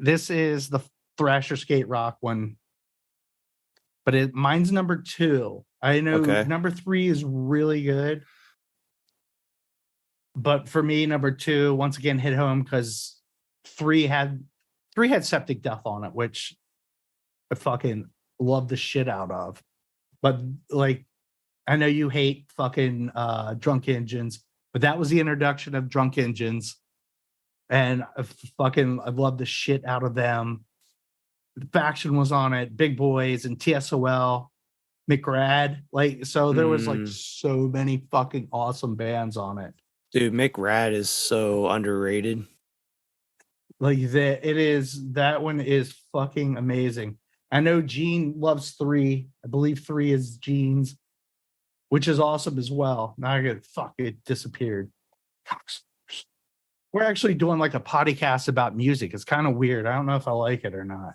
this is the Thrasher Skate Rock one, but mine's number 2. I know number 3 is really good, but for me, number 2 once again hit home because 3 had Septic Death on it, which I fucking love the shit out of. But like, I know you hate fucking Drunk Engines, but that was the introduction of Drunk Engines, and I love the shit out of them. The Faction was on it, Big Boys and TSOL, McRad. Like, so there was like so many fucking awesome bands on it. Dude, McRad is so underrated. Like that one is fucking amazing. I know Gene loves 3. I believe 3 is Gene's, which is awesome as well. Now it disappeared. We're actually doing like a podcast about music. It's kind of weird. I don't know if I like it or not.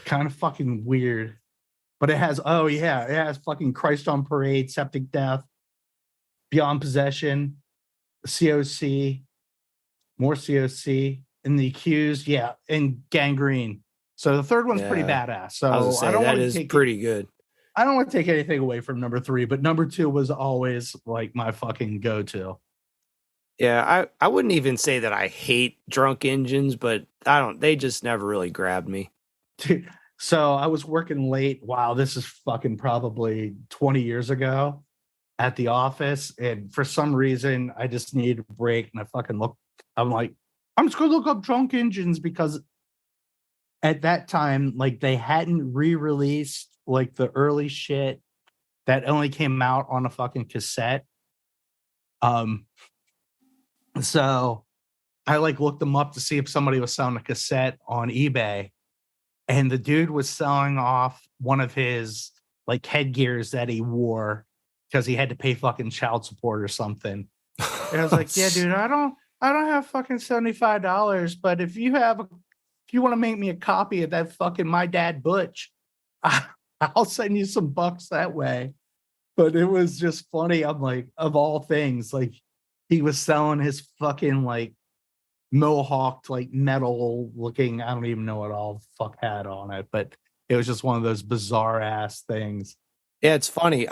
Kind of fucking weird. But it has fucking Christ on Parade, Septic Death, Beyond Possession, COC, more COC, and The Accused, and Gangrene. So the third one's pretty Yeah. badass. So I was gonna say, I don't that want to is take pretty good. I don't want to take anything away from number 3, but number 2 was always like my fucking go-to. Yeah, I wouldn't even say that I hate drunk engines, but they just never really grabbed me. So I was working late. Wow, this is fucking probably 20 years ago at the office. And for some reason, I just needed a break. And I'm like, I'm just going to look up drunk engines because at that time, like they hadn't re-released like the early shit that only came out on a fucking cassette. So I like looked them up to see if somebody was selling a cassette on eBay, and the dude was selling off one of his like headgears that he wore because he had to pay fucking child support or something. And I was like, yeah, dude, I don't have fucking $75, but if you want to make me a copy of that fucking My Dad Butch, I'll send you some bucks that way. But it was just funny. I'm like, of all things, like he was selling his fucking like mohawked, like metal looking, I don't even know what all the fuck had on it, but it was just one of those bizarre ass things. Yeah, it's funny.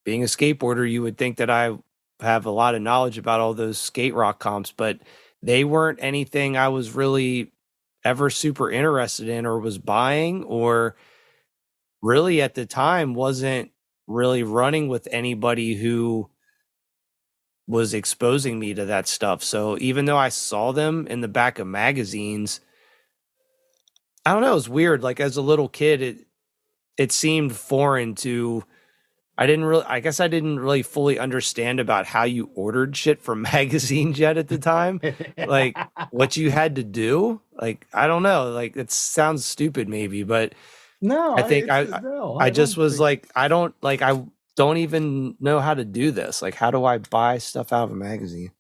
Being a skateboarder, you would think that I have a lot of knowledge about all those skate rock comps, but they weren't anything I was really ever super interested in or was buying, or really at the time wasn't really running with anybody who was exposing me to that stuff. So even though I saw them in the back of magazines, I don't know, it was weird. Like as a little kid, it seemed foreign to I guess I didn't really fully understand about how you ordered shit from magazines yet at the time. Like what you had to do. Like, I don't know. Like it sounds stupid maybe, but No, I think I just was like, I don't even know how to do this. Like, how do I buy stuff out of a magazine?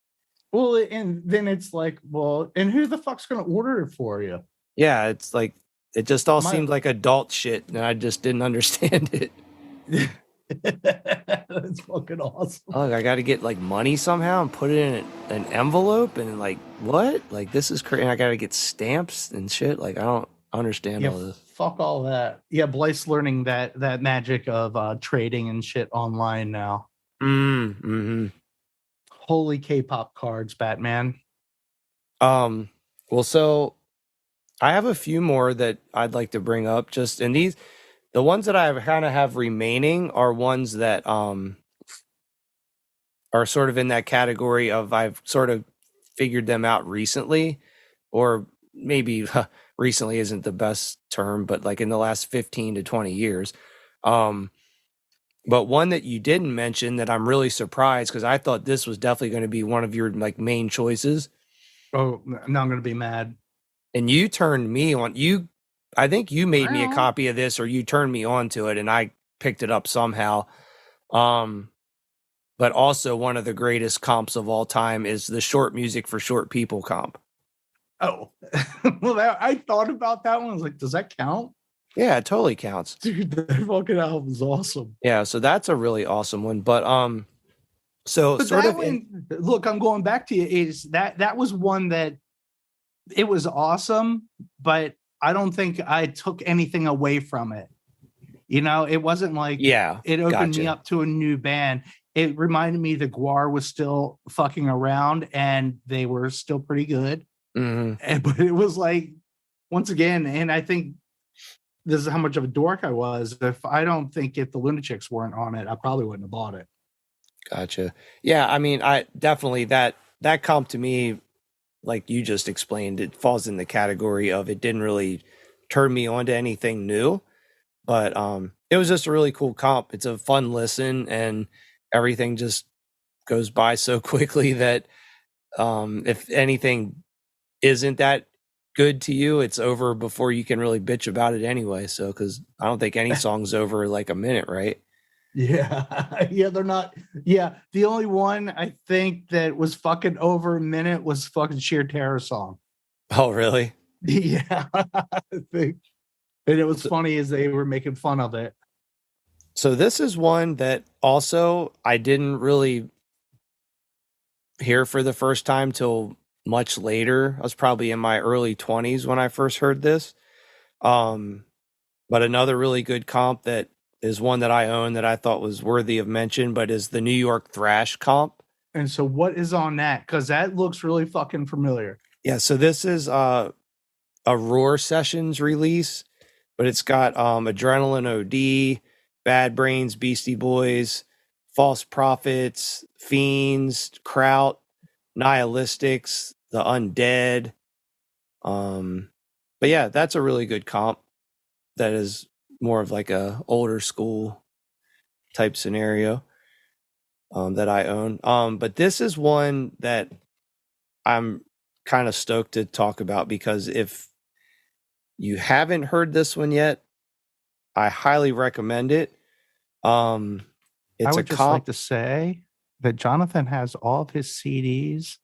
Well, and then it's like, well, and who the fuck's gonna order it for you? Yeah, it's like it just all My seemed like adult shit, and I just didn't understand it. That's fucking awesome. Oh, I got to get like money somehow and put it in an envelope, and like what? Like this is crazy. I got to get stamps and shit. Like I don't understand all this. Fuck all that. Yeah, Blythe's learning that magic of trading and shit online now. Mm-hmm. Holy K-pop cards, Batman. Well, so I have a few more that I'd like to bring up. Just and the ones that I kind of have remaining are ones that are sort of in that category of I've sort of figured them out recently, or maybe recently isn't the best term, but like in the last 15 to 20 years. But one that you didn't mention that I'm really surprised because I thought this was definitely going to be one of your like main choices. Oh, now I'm going to be mad. And you turned me on. I think you made me a copy of this, or you turned me on to it, and I picked it up somehow. But also one of the greatest comps of all time is the Short Music for Short People comp. Oh, well, I thought about that one. I was like, does that count? Yeah, it totally counts. Dude, that fucking album is awesome. Yeah, so that's a really awesome one. But sort of look, I'm going back to you. Is that was one that it was awesome, but I don't think I took anything away from it. You know, it wasn't like it opened me up to a new band. It reminded me the Guar was still fucking around and they were still pretty good. Mm-hmm. But it was like, once again, and I think this is how much of a dork I was. If the Lunatics weren't on it, I probably wouldn't have bought it. Gotcha. Yeah, I mean, I definitely that comp to me, like you just explained, it falls in the category of it didn't really turn me on to anything new, but it was just a really cool comp. It's a fun listen, and everything just goes by so quickly that if anything isn't that good to you, it's over before you can really bitch about it anyway. So, because I don't think any song's over like a minute, right? Yeah, yeah, they're not. Yeah, the only one I think that was fucking over a minute was fucking Sheer Terror song. Oh, really? Yeah, I think. And it was funny as they were making fun of it. So this is one that also I didn't really hear for the first time till much later. I was probably in my early 20s when I first heard this. But another really good comp that is one that I own that I thought was worthy of mention, but is the New York Thrash comp. And so what is on that? Because that looks really fucking familiar. Yeah, so this is a Roar Sessions release, but it's got Adrenaline OD, Bad Brains, Beastie Boys, False Prophets, Fiends, Kraut, Nihilistics, The Undead. But yeah, that's a really good comp. That is more of like a older school type scenario that I own. But this is one that I'm kind of stoked to talk about because if you haven't heard this one yet, I highly recommend it. It's I a would just like comp. to say that Jonathan has all of his CDs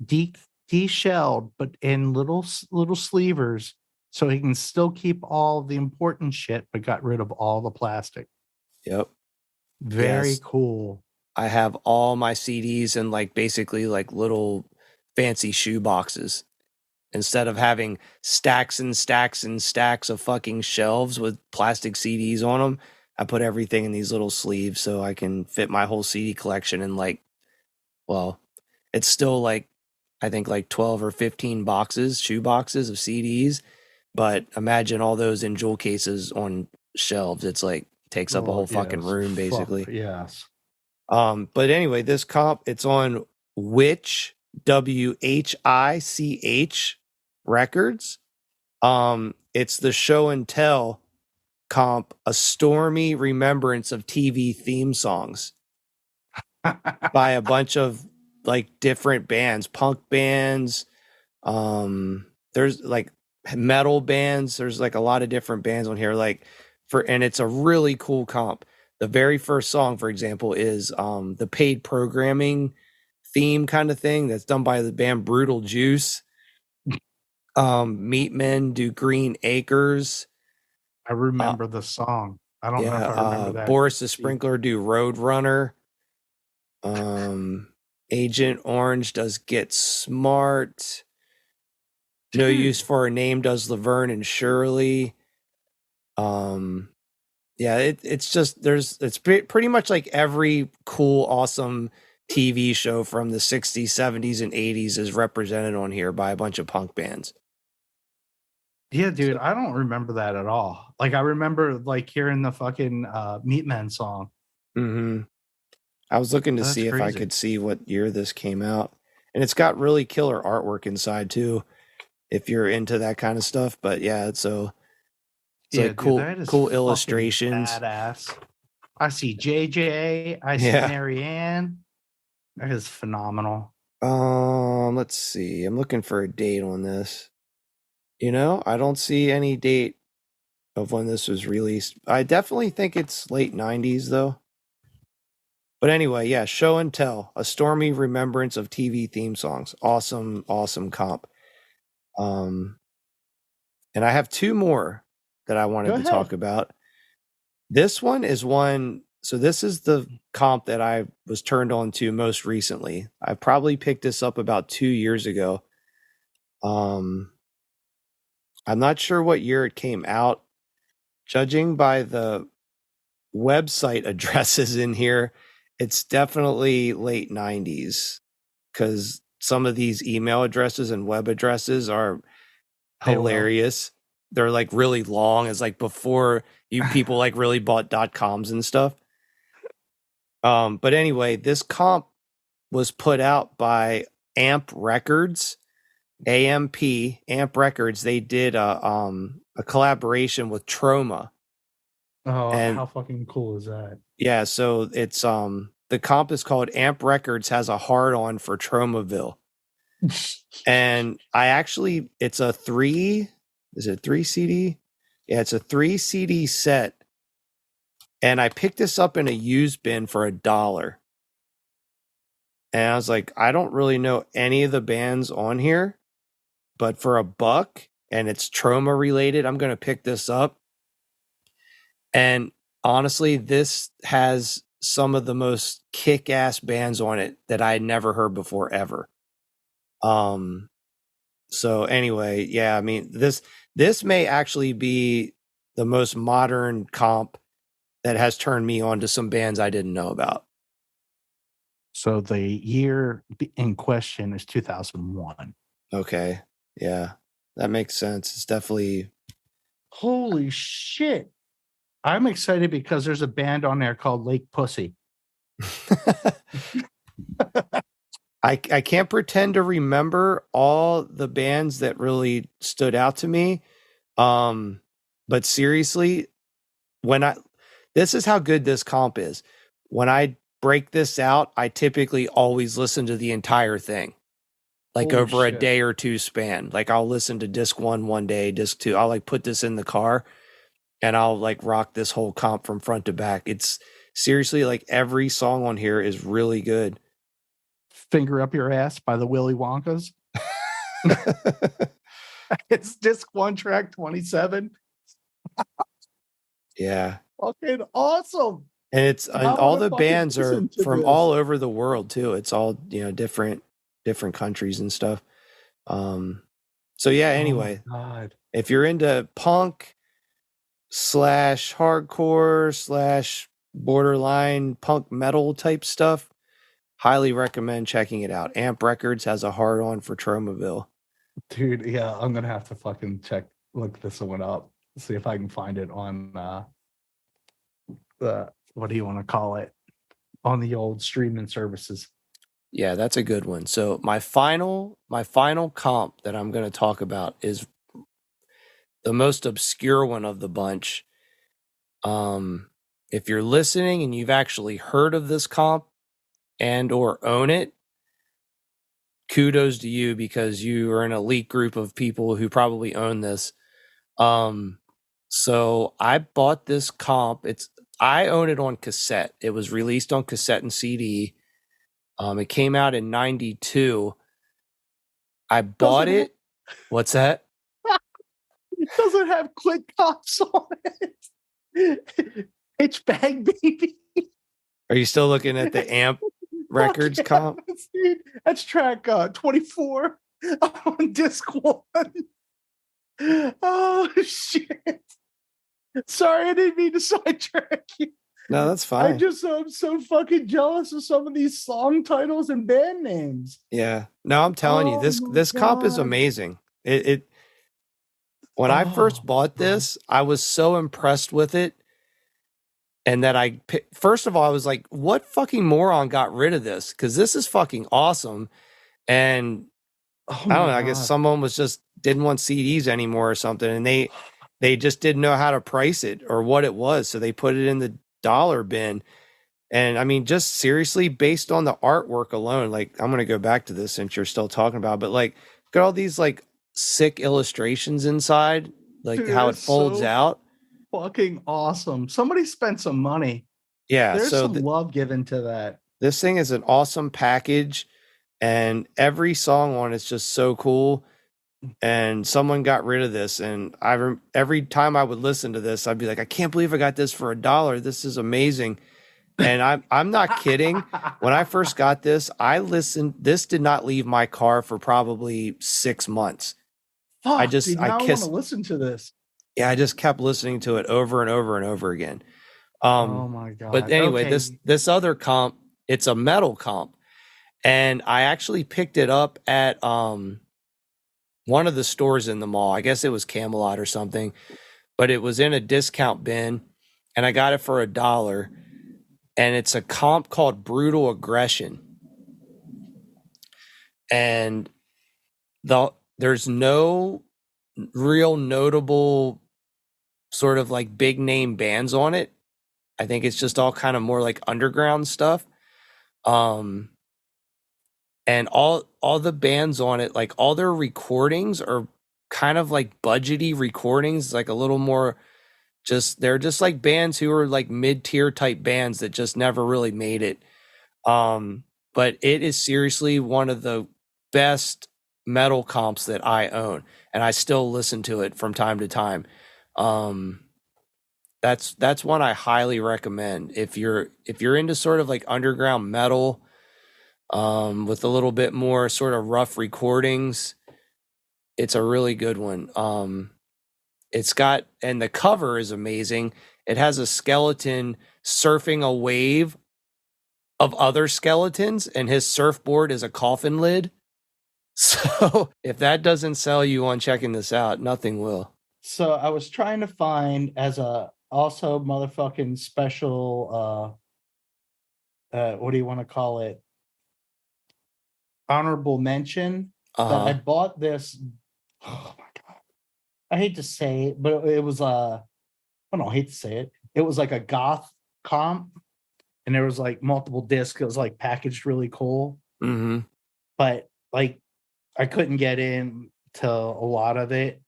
de-shelled, but in little sleevers, so he can still keep all the important shit, but got rid of all the plastic. Yep. Very Yes. cool. I have all my CDs in like basically like little fancy shoe boxes. Instead of having stacks and stacks and stacks of fucking shelves with plastic CDs on them, I put everything in these little sleeves so I can fit my whole CD collection in like, well, it's still like, I think like 12 or 15 boxes, shoe boxes of CDs. But imagine all those in jewel cases on shelves. It's like, takes up a whole fucking room basically. Yes. But anyway, this comp, it's on Which, WHICH Records. It's the Show and Tell comp, A Stormy Remembrance of TV Theme Songs by a bunch of like different bands, punk bands. There's like metal bands. There's like a lot of different bands on here. And it's a really cool comp. The very first song, for example, is the paid programming theme kind of thing that's done by the band Brutal Juice. Meatmen do Green Acres. I remember the song. I don't know if I remember that. Boris the Sprinkler do Roadrunner. Agent Orange does Get Smart. No Use for a Name does Laverne and Shirley. Yeah, it's just it's pretty much like every cool, awesome TV show from the 60s, 70s, and 80s is represented on here by a bunch of punk bands. Yeah, dude, I don't remember that at all. Like, I remember like hearing the fucking Meatmen song. Mm-hmm. I was looking to That's see if I crazy. could see what year this came out. And it's got really killer artwork inside too, if you're into that kind of stuff. But yeah, so it's like cool, dude, that is cool fucking illustrations. badass. I see JJ. I see Yeah. Marianne. That is phenomenal. Let's see. I'm looking for a date on this. You know, I don't see any date of when this was released. I definitely think it's late 90s though. But anyway, yeah, Show and Tell, A Stormy Remembrance of TV Theme Songs. Awesome, awesome comp. And I have two more that I wanted to talk about. This one is one, so this is the comp that I was turned on to most recently. I probably picked this up about 2 years ago. I'm not sure what year it came out. Judging by the website addresses in here, it's definitely late 90s because some of these email addresses and web addresses are hilarious. They're like really long. It's like before you people like really bought .coms and stuff. But anyway, this comp was put out by Amp Records, Amp Records. They did a collaboration with Troma. Oh, and how fucking cool is that? Yeah, so it's the comp is called Amp Records Has a Hard On for Tromaville. And it's a 3 CD? Yeah, it's a 3 CD set. And I picked this up in a used bin for $1. And I was like, I don't really know any of the bands on here, but for $1 and it's Troma related, I'm going to pick this up. And honestly, this has some of the most kick-ass bands on it that I had never heard before ever. So anyway, yeah, I mean this may actually be the most modern comp that has turned me on to some bands I didn't know about. So the year in question is 2001. Okay. Yeah. That makes sense. It's definitely Holy shit. I'm excited because there's a band on there called Lake Pussy. I can't pretend to remember all the bands that really stood out to me. But seriously, this is how good this comp is. When I break this out, I typically always listen to the entire thing. Like Holy over a shit. day or two span. Like I'll listen to disc 1 day, disc 2. I'll like put this in the car and I'll like rock this whole comp from front to back. It's seriously like every song on here is really good. Finger Up Your Ass by the Willy Wonkas. It's disc 1, track 27. Yeah. Fucking awesome. And all the bands are from all this. over the world too. It's all, different countries and stuff. So yeah, anyway, Oh my God. if you're into punk / hardcore / borderline punk metal type stuff, highly recommend checking it out. Amp Records has a hard on for Tromaville. Dude, yeah, I'm gonna have to fucking look this one up, see if I can find it on the what do you want to call it? On the old streaming services. Yeah, that's a good one. So my final comp that I'm going to talk about is the most obscure one of the bunch. If you're listening and you've actually heard of this comp and or own it, kudos to you because you are an elite group of people who probably own this. So I bought this comp. I own it on cassette. It was released on cassette and CD. It came out in 92. I bought it. What's that? It doesn't have click cops on it. It's Bag Baby. Are you still looking at the Amp Records comp? Dude, that's track 24 on disc 1. Oh shit. Sorry, I didn't mean to sidetrack you. No, that's fine. I'm so fucking jealous of some of these song titles and band names. Yeah. No, I'm telling you, this comp is amazing. When I first bought this, I was so impressed with it. And that first of all, I was like, what fucking moron got rid of this? Because this is fucking awesome. And I don't know, I guess someone didn't want CDs anymore or something. And they just didn't know how to price it or what it was. So they put it in the dollar bin. And I mean, just seriously, based on the artwork alone, like I'm going to go back to this since you're still talking about, but like, look at all these like sick illustrations inside, like Dude, how it folds out. Fucking awesome. Somebody spent some money. Yeah. There's some love given to that. This thing is an awesome package and every song on it's just so cool. And someone got rid of this. And every time I would listen to this, I'd be like, I can't believe I got this for $1. This is amazing. And I'm not kidding. When I first got this, this did not leave my car for probably 6 months. Fuck, dude, I want to listen to this. Yeah, I just kept listening to it over and over and over again. Oh my God. But anyway, this other comp, it's a metal comp. And I actually picked it up at one of the stores in the mall. I guess it was Camelot or something. But it was in a discount bin. And I got it for $1. And it's a comp called Brutal Aggression. And there's no real notable sort of like big name bands on it. I think it's just all kind of more like underground stuff. And all the bands on it, like all their recordings are kind of like budgety recordings, like a little more they're just like bands who are like mid-tier type bands that just never really made it. But it is seriously one of the best metal comps that I own, and I still listen to it from time to time. That's one I highly recommend if you're into sort of like underground metal, with a little bit more sort of rough recordings. It's a really good one. It's got, and the cover is amazing. It has a skeleton surfing a wave of other skeletons, and his surfboard is a coffin lid. So if that doesn't sell you on checking this out, nothing will. So I was trying to find as a also motherfucking special what do you want to call it? Honorable mention that I bought this. Oh my god. I hate to say it, but it was I don't hate to say it. It was like a goth comp, and there was like multiple discs. It was like packaged really cool. Mm-hmm. But like I couldn't get in to a lot of it.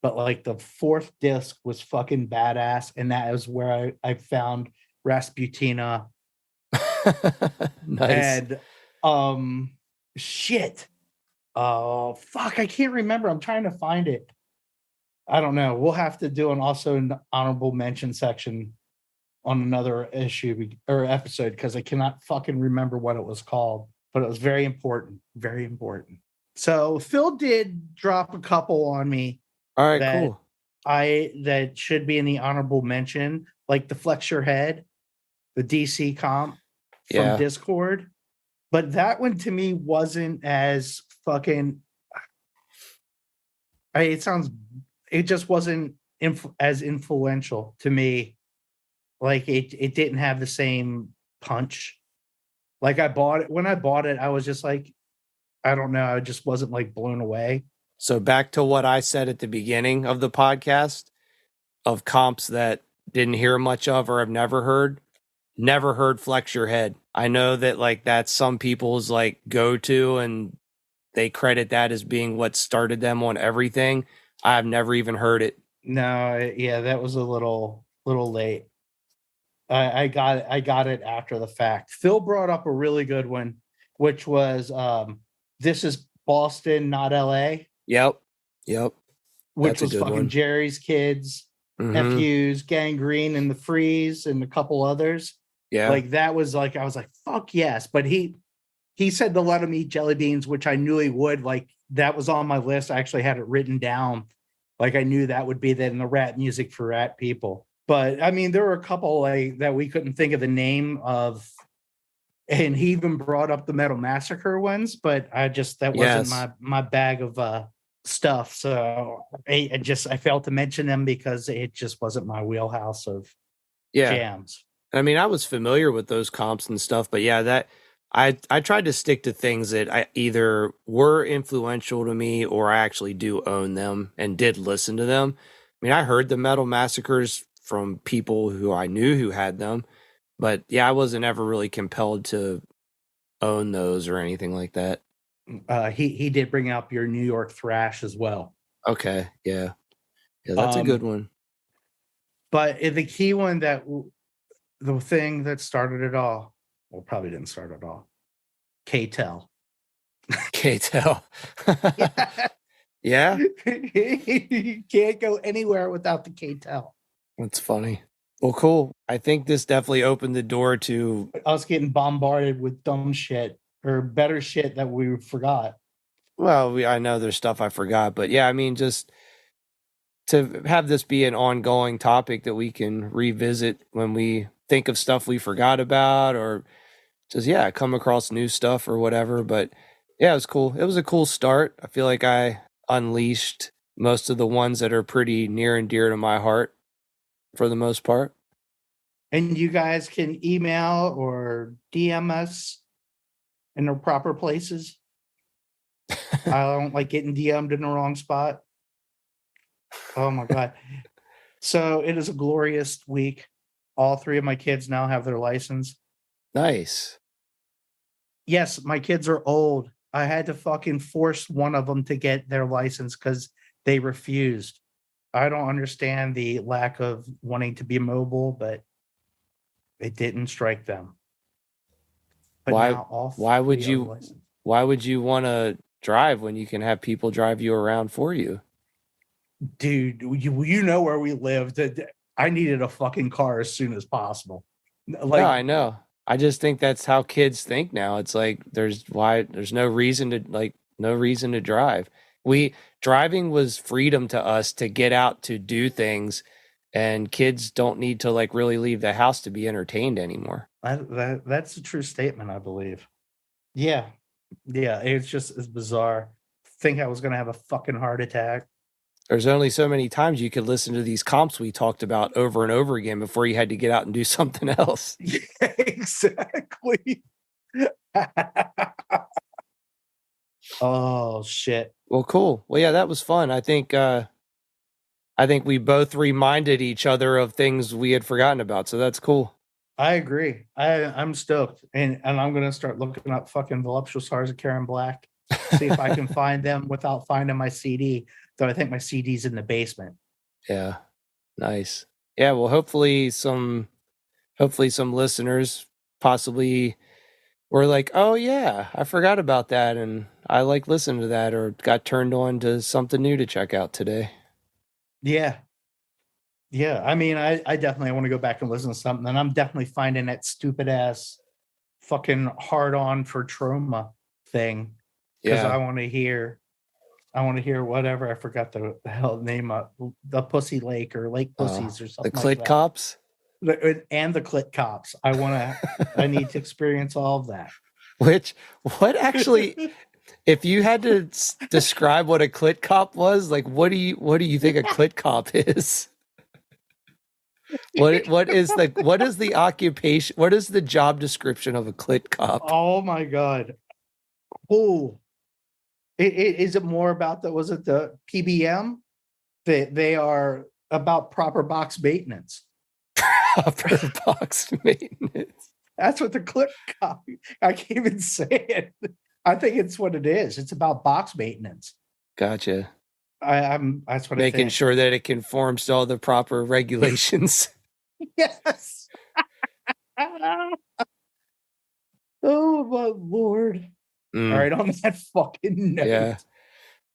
But like the fourth disc was fucking badass, and that is where I found Rasputina. Nice. And shit. Oh fuck, I can't remember. I'm trying to find it. I don't know. We'll have to do an honorable mention section on another issue or episode because I cannot fucking remember what it was called, but it was very important. Very important. So Phil did drop a couple on me. All right, cool. That should be in the honorable mention, like the Flex Your Head, the DC comp from Discord. But that one to me wasn't as fucking. It just wasn't as influential to me. Like it didn't have the same punch. Like when I bought it, I was just like, I don't know. I just wasn't like blown away. So back to what I said at the beginning of the podcast of comps that didn't hear much of or have never heard Flex Your Head. I know that like that's some people's like go-to and they credit that as being what started them on everything. I've never even heard it. No, yeah, that was a little late. I got it after the fact. Phil brought up a really good one, which was This Is Boston, Not LA. Yep. Which was fucking one. Jerry's Kids, FU's, Gangrene, and the Freeze, and a couple others. Yeah. Like that was like, I was like, fuck yes. But he said to let him eat jelly beans, which I knew he would. Like that was on my list. I actually had it written down. Like I knew that would be that in the rap music for rat people. But I mean, there were a couple like that we couldn't think of the name of. And he even brought up the Metal Massacre ones, but that wasn't my bag of stuff. So I failed to mention them because it just wasn't my wheelhouse of jams. I mean, I was familiar with those comps and stuff, but yeah, that I tried to stick to things that I either were influential to me or I actually do own them and did listen to them. I mean, I heard the Metal Massacres from people who I knew who had them, but yeah, I wasn't ever really compelled to own those or anything like that. He did bring up your New York thrash as well. Okay, yeah, that's a good one. But the key one the thing that started it all, well, probably didn't start it all. K-Tel. K-Tel. Yeah. You can't go anywhere without the K-Tel. That's funny. Well, cool. I think this definitely opened the door to us getting bombarded with dumb shit or better shit that we forgot. Well, I know there's stuff I forgot, but yeah, I mean, just to have this be an ongoing topic that we can revisit when we think of stuff we forgot about or just, come across new stuff or whatever. But yeah, it was cool. It was a cool start. I feel like I unleashed most of the ones that are pretty near and dear to my heart for the most part. And you guys can email or DM us in the proper places. I don't like getting DM'd in the wrong spot. Oh my God. So it is a glorious week. All three of my kids now have their license. Nice. Yes, my kids are old. I had to fucking force one of them to get their license because they refused. I don't understand the lack of wanting to be mobile, but it didn't strike them. But why would you want to drive when you can have people drive you around for you? Dude, you know where we lived. I needed a fucking car as soon as possible. Like, no, I know. I just think that's how kids think now. It's like there's no reason to drive. Driving was freedom to us to get out to do things, and kids don't need to like really leave the house to be entertained anymore. That's a true statement, I believe. Yeah. It's bizarre. Think I was gonna have a fucking heart attack. There's only so many times you could listen to these comps we talked about over and over again before you had to get out and do something else. Yeah, exactly. Oh shit. Well, cool. Well, yeah, that was fun. I think we both reminded each other of things we had forgotten about, so that's cool. I agree. I'm stoked. And I'm gonna start looking up fucking Voluptuous Hearts of Karen Black. See if I can find them without finding my CD. Though I think my CD's in the basement. Yeah. Nice. Yeah, well, hopefully some listeners possibly were like, "Oh yeah, I forgot about that and I like listened to that," or got turned on to something new to check out today. Yeah. Yeah. I mean, I definitely want to go back and listen to something. And I'm definitely finding that stupid ass fucking hard on for trauma thing. Because Yeah. I want to hear whatever. I forgot the hell name of the Pussy Lake or Lake Pussies or something. The Clit like that. Cops? And the Clit Cops. I need to experience all of that. What actually, if you had to describe what a Clit Cop was, like what do you think a Clit Cop is? What is the occupation? What is the job description of a Clit Cop? Oh my God. Oh. Is it more about was it the PBM? They are about proper box maintenance. Proper box maintenance. That's what the Clip Cop. I can't even say it. I think it's what it is. It's about box maintenance. Gotcha. I'm that's what making sure that it conforms to all the proper regulations. Yes. Oh my Lord. All right, on that fucking note. Yeah.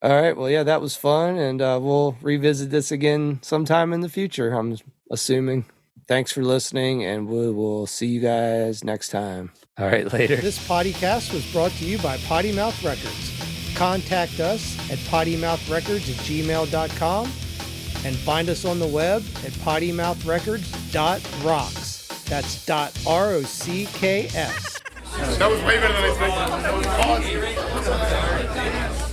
All right. Well, yeah, that was fun, and we'll revisit this again sometime in the future, I'm assuming. Thanks for listening, and we will see you guys next time. All right, later. This podcast was brought to you by Potty Mouth Records. Contact us at pottymouthrecords@gmail.com and find us on the web at pottymouthrecords.rocks. That's .rocks. That was way better than I expected.